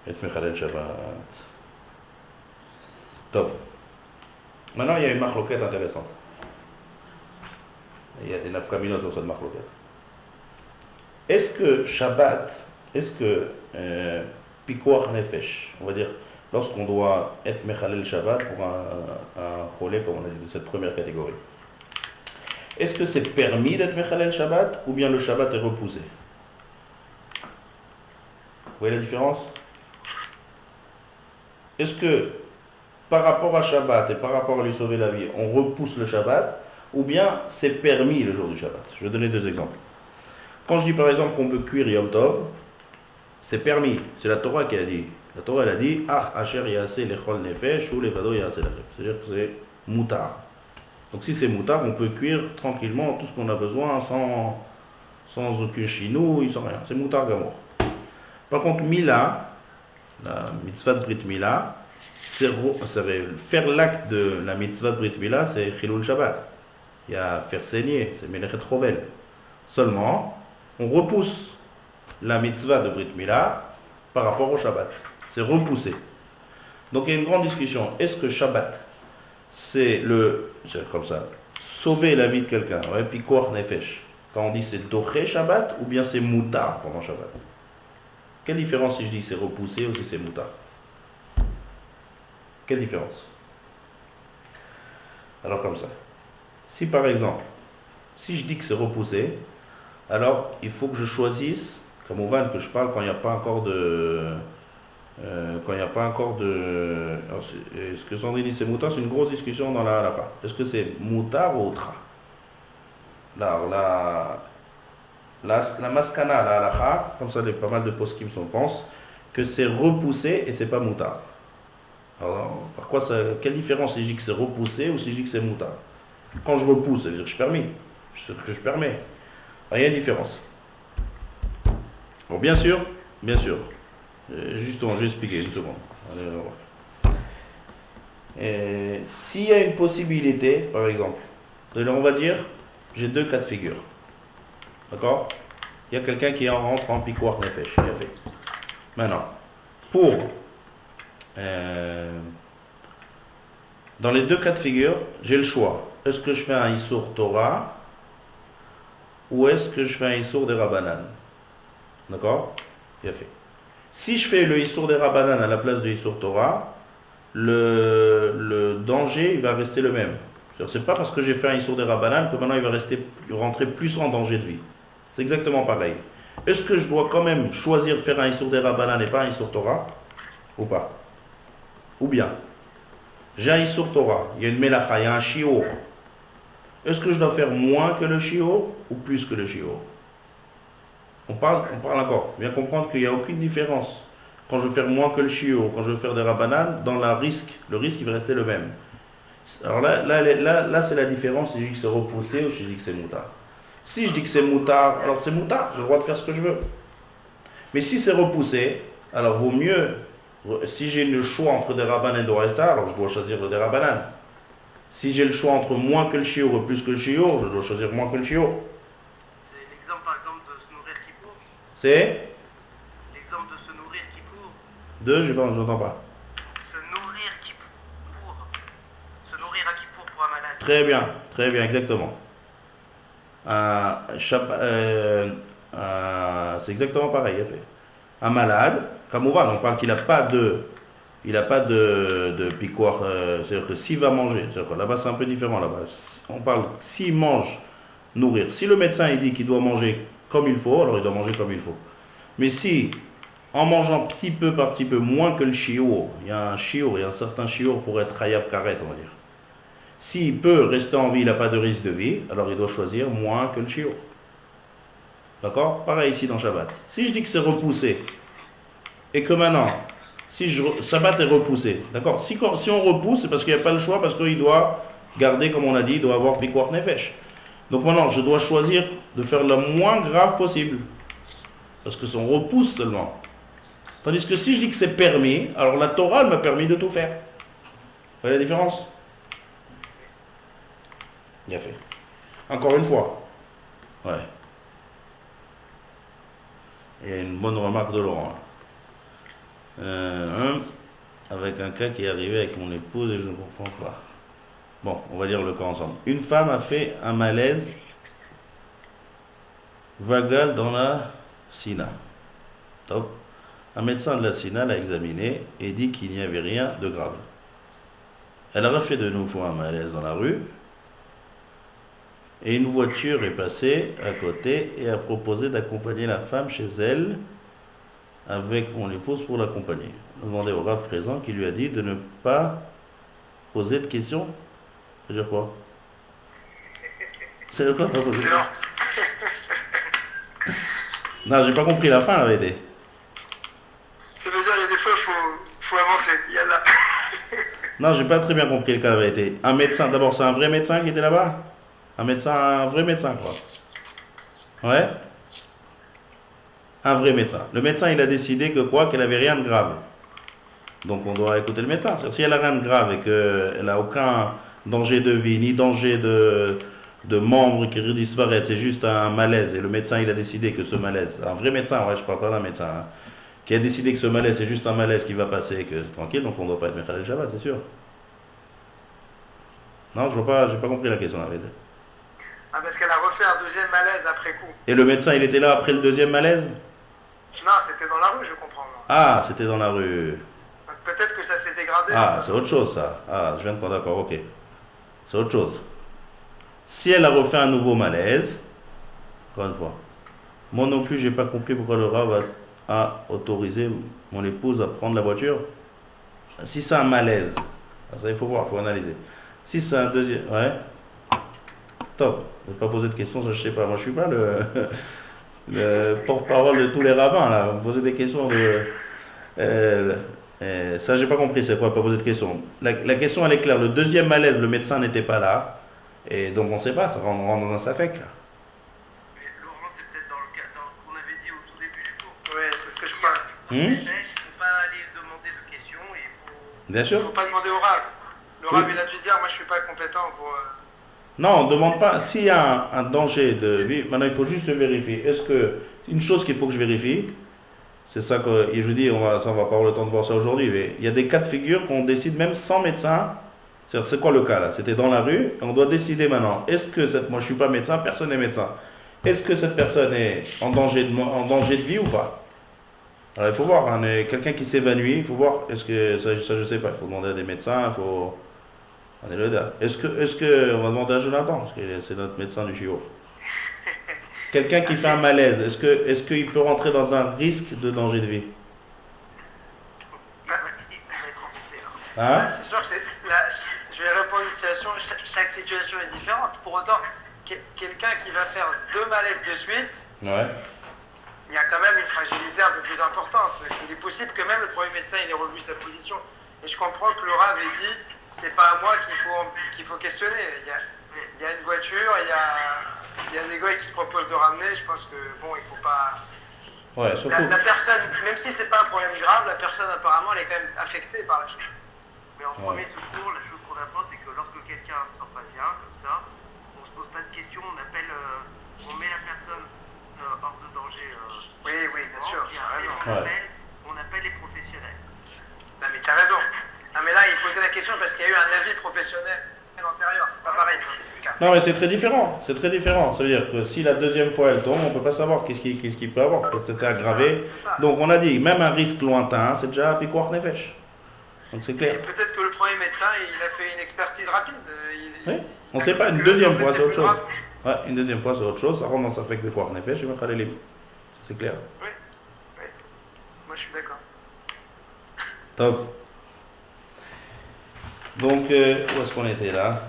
être Mechalel Shabbat. Top. Maintenant, il y a une marloquette intéressante. Il y a des nafkaminotes sur cette marloquette. Est-ce que Shabbat, Pikuach Nefesh, on va dire, lorsqu'on doit être Mechalel Shabbat pour un cholé, comme on a dit, de cette première catégorie, est-ce que c'est permis d'être Mechalel Shabbat ou bien le Shabbat est repoussé? Vous voyez la différence? Est-ce que par rapport à Shabbat et par rapport à lui sauver la vie, on repousse le Shabbat ou bien c'est permis le jour du Shabbat? Je vais donner deux exemples. Quand je dis par exemple qu'on peut cuire Yom Tov, c'est permis, c'est la Torah qui a dit. La Torah elle a dit Asher Yaseh Lechol Nefesh ou Levado Yaseh Lachem. C'est-à-dire que c'est moutar. Donc si c'est moutar, on peut cuire tranquillement tout ce qu'on a besoin sans aucun chinouille, sans rien. C'est moutar gamour. Par contre, Mila, la mitzvah de Brit Mila, faire l'acte de la mitzvah de Brit Mila, c'est Chilul Shabbat. Il y a faire saigner, c'est Melechet Chovel. Seulement, on repousse la mitzvah de Brit Mila par rapport au Shabbat. C'est repoussé. Donc il y a une grande discussion. Est-ce que Shabbat, c'est comme ça, sauver la vie de quelqu'un, ouais, Pikuach Nefesh, quand on dit c'est Doché Shabbat, ou bien c'est Moutar pendant Shabbat? Quelle différence si je dis c'est repoussé ou si c'est Moutar? Quelle différence? Alors comme ça. Si par exemple, si je dis que c'est repoussé, alors il faut que je choisisse, comme au van que je parle quand il n'y a pas encore de... Est-ce que Sandrine dit c'est moutar? C'est une grosse discussion dans la halakha. Est-ce que c'est moutar ou outra? Alors la maskana, la halakha, comme ça pas mal de poskim pensent que c'est repoussé et c'est pas moutar. Alors par quoi quelle différence si je dis que c'est repoussé ou si je dis que c'est moutar? Quand je repousse, ça veut dire que je permets. Que je permets. Alors, il y a une différence. Bon, bien sûr. Justement, je vais expliquer une seconde. Allez, s'il y a une possibilité, par exemple, on va dire, j'ai deux cas de figure. D'accord? Il y a quelqu'un qui rentre en Pikuach Nefesh. Maintenant, dans les deux cas de figure, j'ai le choix. Est-ce que je fais un Issour Torah ou est-ce que je fais un Issour des Rabbanan? D'accord? Bien fait. Si je fais le Issour des Rabbanan à la place de Issour Torah, le danger il va rester le même. C'est pas parce que j'ai fait un Issour des Rabbanan que maintenant il va rentrer plus en danger de vie. C'est exactement pareil. Est-ce que je dois quand même choisir de faire un Issour des Rabbanan et pas un Issour Torah? Ou pas? Ou bien, j'ai un Issour Torah, il y a une Melacha, il y a un Shiur. Est-ce que je dois faire moins que le Shiur ou plus que le Shiur? On parle encore. Bien comprendre qu'il n'y a aucune différence. Quand je veux faire moins que le Shiur, quand je veux faire des Rabbanan, dans le risque il va rester le même. Alors là c'est la différence si je dis que c'est repoussé ou si je dis que c'est moutard. Si je dis que c'est moutard, alors c'est moutard, j'ai le droit de faire ce que je veux. Mais si c'est repoussé, alors vaut mieux, si j'ai le choix entre des Rabbanan et des Oraita, alors je dois choisir le des Rabbanan. Si j'ai le choix entre moins que le Shiur ou plus que le Shiur, je dois choisir moins que le Shiur. C'est l'exemple par exemple de se nourrir Kippour. C'est L'exemple de se nourrir Kippour. Je n'entends pas. Se nourrir Kippour. Se nourrir à Kippour pour un malade. Très bien, exactement. C'est exactement pareil. Un malade, comme on va, on parle qu'il n'a pas de piquoir, c'est-à-dire que s'il va manger, c'est-à-dire que là-bas c'est un peu différent là-bas. On parle s'il mange, nourrir. Si le médecin il dit qu'il doit manger comme il faut, alors il doit manger comme il faut. Mais si en mangeant petit peu par petit peu moins que le shiur, il y a un certain shiur pour être hayav karet, on va dire. S'il peut rester en vie, il n'a pas de risque de vie, alors il doit choisir moins que le shiur. D'accord? Pareil ici dans Shabbat. Si je dis que c'est repoussé, et que maintenant, Shabbat est repoussé, d'accord? Si on repousse, c'est parce qu'il n'y a pas le choix, parce qu'il doit garder, comme on a dit, il doit avoir Pikuach Nefesh. Donc maintenant, je dois choisir de faire le moins grave possible. Parce que on repousse seulement. Tandis que si je dis que c'est permis, alors la Torah m'a permis de tout faire. Vous voyez la différence? Bien fait. Encore une fois. Ouais. Il y a une bonne remarque de Laurent. Avec un cas qui est arrivé avec mon épouse et je ne comprends pas. Bon, on va lire le cas ensemble. Une femme a fait un malaise vagal dans la Sina. Top. Un médecin de la Sina l'a examiné et dit qu'il n'y avait rien de grave. Elle a refait de nouveau un malaise dans la rue et une voiture est passée à côté et a proposé d'accompagner la femme chez elle avec mon épouse pour l'accompagner. On a demandé au rabbin présent qui lui a dit de ne pas poser de questions. Ça veut dire quoi? Ça veut dire quoi pas poser de questions? Non, j'ai pas compris la fin, la vérité. Ça veut dire il y a des fois il faut avancer. Il y a là. Non, j'ai pas très bien compris le cas, la vérité. Un médecin, d'abord, c'est un vrai médecin qui était là-bas? Un vrai médecin, quoi. Ouais? Un vrai médecin. Le médecin, il a décidé que quoi? Qu'elle avait rien de grave. Donc on doit écouter le médecin. Si elle a rien de grave et qu'elle n'a aucun danger de vie, ni danger de membres qui disparaissent, c'est juste un malaise. Et le médecin, il a décidé que ce malaise, un vrai médecin, ouais, je parle pas d'un médecin, hein, qui a décidé que ce malaise, c'est juste un malaise qui va passer et que c'est tranquille, donc on ne doit pas être Mechalel Shabbat, c'est sûr. Non, je vois pas, j'ai pas compris la question, la vérité. Ah, parce qu'elle a refait un deuxième malaise après coup. Et le médecin, il était là après le deuxième malaise? Non, c'était dans la rue, je comprends. Non. Ah, c'était dans la rue. Peut-être que ça s'est dégradé. Ah, c'est autre chose, ça. Ah, je viens de comprendre, d'accord, ok. C'est autre chose. Si elle a refait un nouveau malaise, encore une fois, moi non plus, j'ai pas compris pourquoi le Rav a autorisé mon épouse à prendre la voiture. Si c'est un malaise, ça il faut voir, il faut analyser. Si c'est un deuxième, ouais, top. Ne pas poser de questions, ça je sais pas. Moi je suis pas le porte-parole de tous les rabbins là. Vous me posez des questions de, ça j'ai pas compris. C'est quoi pas poser de questions? La question elle est claire. Le deuxième malaise, le médecin n'était pas là, et donc on sait pas. Ça rentre dans un safek là. Mais Laurent, c'est peut-être dans le cas qu'on avait dit au tout début du cours. Ouais, c'est ce que je crois. Il ne faut pas aller demander de questions. Bien sûr. Il ne faut pas demander au Rav. Le Rav, il a dû dire, moi je suis pas compétent pour... Non, on ne demande pas. S'il y a un danger de vie, maintenant il faut juste vérifier. Est-ce que, une chose qu'il faut que je vérifie, c'est ça que je dis, on va pas avoir le temps de voir ça aujourd'hui, mais il y a des cas de figure qu'on décide même sans médecin. C'est quoi le cas là? C'était dans la rue, et on doit décider maintenant. Est-ce que moi je suis pas médecin, personne n'est médecin. Est-ce que cette personne est en danger de vie ou pas? Alors il faut voir, hein, quelqu'un qui s'évanouit, il faut voir, est-ce que ça je sais pas, il faut demander à des médecins, il faut... Est-ce que, on va demander à Jonathan, parce que c'est notre médecin du chiot. Quelqu'un qui fait un malaise, est-ce qu'il peut rentrer dans un risque de danger de vie? Hein? C'est sûr que je vais répondre à une situation, chaque situation est différente. Pour autant, quelqu'un qui va faire 2 malaises de suite, ouais. Il y a quand même une fragilité un peu plus importante. Il est possible que même le premier médecin il ait revu sa position. Et je comprends que Laura avait dit, c'est pas à moi qu'il faut questionner. Il y a une voiture, il y a un égoïste qui se propose de ramener. Je pense que bon, il faut pas. Ouais, surtout. La personne, même si c'est pas un problème grave, la personne apparemment elle est quand même affectée par la chose. Mais en premier secours, la chose qu'on apprend, c'est que lorsque quelqu'un ne se sent pas bien, comme ça, on se pose pas de questions, on met la personne hors de danger. Oui, bien sûr. Et après, on appelle les professionnels. Non, mais tu as raison. Non, mais là, il posait la question parce qu'il y a eu un avis professionnel antérieur. C'est pas pareil. Non, mais c'est très différent. C'est très différent. Ça veut dire que si la deuxième fois elle tombe, on ne peut pas savoir qu'est-ce qu'il peut avoir. Peut-être c'est aggravé. Donc on a dit, même un risque lointain, c'est déjà piquoir nefesh. Donc c'est clair. Peut-être que le premier médecin, il a fait une expertise rapide. Oui. On ne sait pas. Une deuxième fois, c'est autre chose. Ouais, une deuxième fois, c'est autre chose. Ça rentre dans sa fait que piquoir nefesh, je vais mettre les livres. C'est clair. Oui. Moi, je suis d'accord. Top. Donc, où est-ce qu'on était là?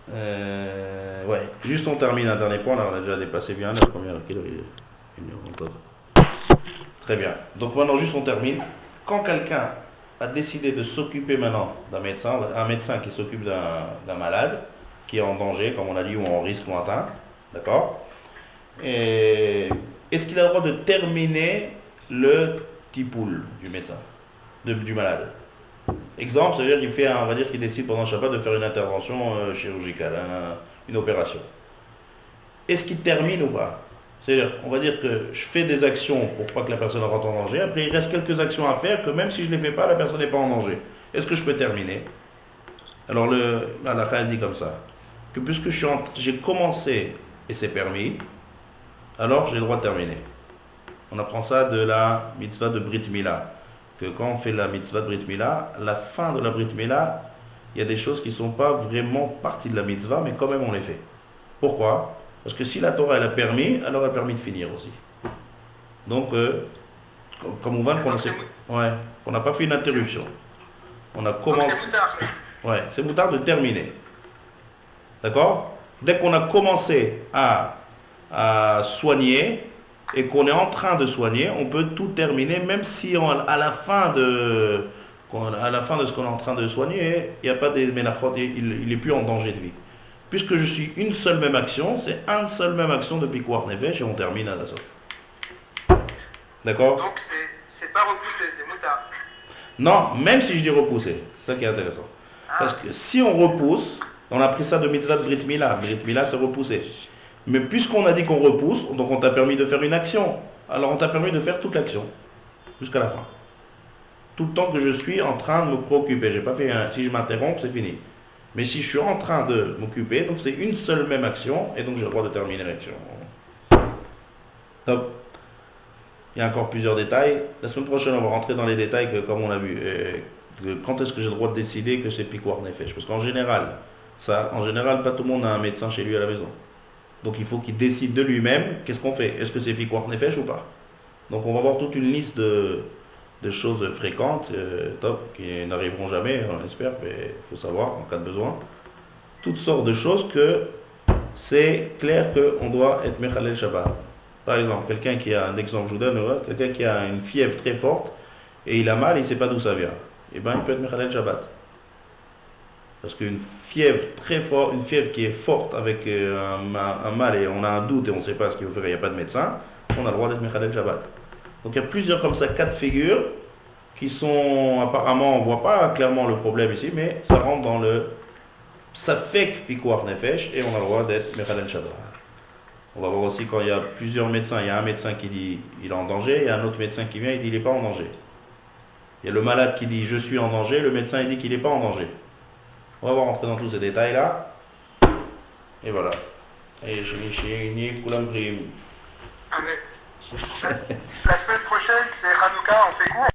Ouais, juste on termine un dernier point. Là, on a déjà dépassé bien la première. Très bien. Donc maintenant, juste on termine. Quand quelqu'un a décidé de s'occuper maintenant d'un médecin, un médecin qui s'occupe d'un malade, qui est en danger, comme on a dit, ou en risque lointain, d'accord? Est-ce qu'il a le droit de terminer le tipoul du médecin, du malade? Exemple, c'est-à-dire qu'il fait, on va dire qu'il décide pendant Shabbat de faire une intervention chirurgicale, une opération. Est-ce qu'il termine ou pas? C'est-à-dire, on va dire que je fais des actions pour pas que la personne rentre en danger, après il reste quelques actions à faire que même si je ne les fais pas, la personne n'est pas en danger. Est-ce que je peux terminer? Alors la fin dit comme ça, que puisque j'ai commencé et c'est permis, alors j'ai le droit de terminer. On apprend ça de la mitzvah de Brit Mila. Que quand on fait la mitzvah de Brit Mila, la fin de la Brit Mila, il y a des choses qui ne sont pas vraiment partie de la mitzvah, mais quand même on les fait. Pourquoi? Parce que si la Torah elle a permis, alors elle a permis de finir aussi. Donc, comme on va qu'on n'a pas fait une interruption. On a commencé. Ouais, c'est moutard de terminer. D'accord? Dès qu'on a commencé à soigner, et qu'on est en train de soigner, on peut tout terminer, même si à la fin de ce qu'on est en train de soigner, il n'y a pas des ménachot, il n'est plus en danger de vie. Puisque je suis une seule même action, c'est une seule même action de piquoir nefesh et on termine à la sorte. D'accord? Donc c'est pas repoussé, c'est moutard. Non, même si je dis repousser, c'est ça qui est intéressant. Parce que si on repousse, on a pris ça de mitzvah de Brit Mila. Brit Mila c'est repousser. Mais puisqu'on a dit qu'on repousse, donc on t'a permis de faire une action. Alors on t'a permis de faire toute l'action. Jusqu'à la fin. Tout le temps que je suis en train de me préoccuper. J'ai pas fait si je m'interromps, c'est fini. Mais si je suis en train de m'occuper, donc c'est une seule même action, et donc j'ai le droit de terminer l'action. Top. Il y a encore plusieurs détails. La semaine prochaine, on va rentrer dans les détails que, comme on a vu. Quand est-ce que j'ai le droit de décider que c'est piquoir nefesh? Parce qu'en général, pas tout le monde a un médecin chez lui à la maison. Donc il faut qu'il décide de lui-même qu'est-ce qu'on fait. Est-ce que c'est piquoir nefesh ou pas? Donc on va voir toute une liste de choses fréquentes, top, qui n'arriveront jamais, on espère, mais il faut savoir en cas de besoin. Toutes sortes de choses que c'est clair qu'on doit être Mechalel Shabbat. Par exemple, quelqu'un qui a, un exemple je vous donne, quelqu'un qui a une fièvre très forte et il a mal, il ne sait pas d'où ça vient. Eh bien, il peut être Mechalel Shabbat. Parce qu'une fièvre très forte, une fièvre qui est forte avec un mal et on a un doute et on ne sait pas ce qu'il faut faire, il n'y a pas de médecin, on a le droit d'être Mechalel Shabbat. Donc il y a plusieurs comme ça, cas de figure qui sont apparemment, on ne voit pas clairement le problème ici, mais ça rentre dans le Safek Piquoar Nefesh et on a le droit d'être Mechalel Shabbat. On va voir aussi quand il y a plusieurs médecins, il y a un médecin qui dit il est en danger, il y a un autre médecin qui vient et dit il n'est pas en danger. Il y a le malade qui dit je suis en danger, le médecin il dit qu'il n'est pas en danger. On va voir rentrer dans tous ces détails là. Et voilà. Et je suis Koulam Brim. La semaine prochaine, c'est Hanouka, on fait quoi?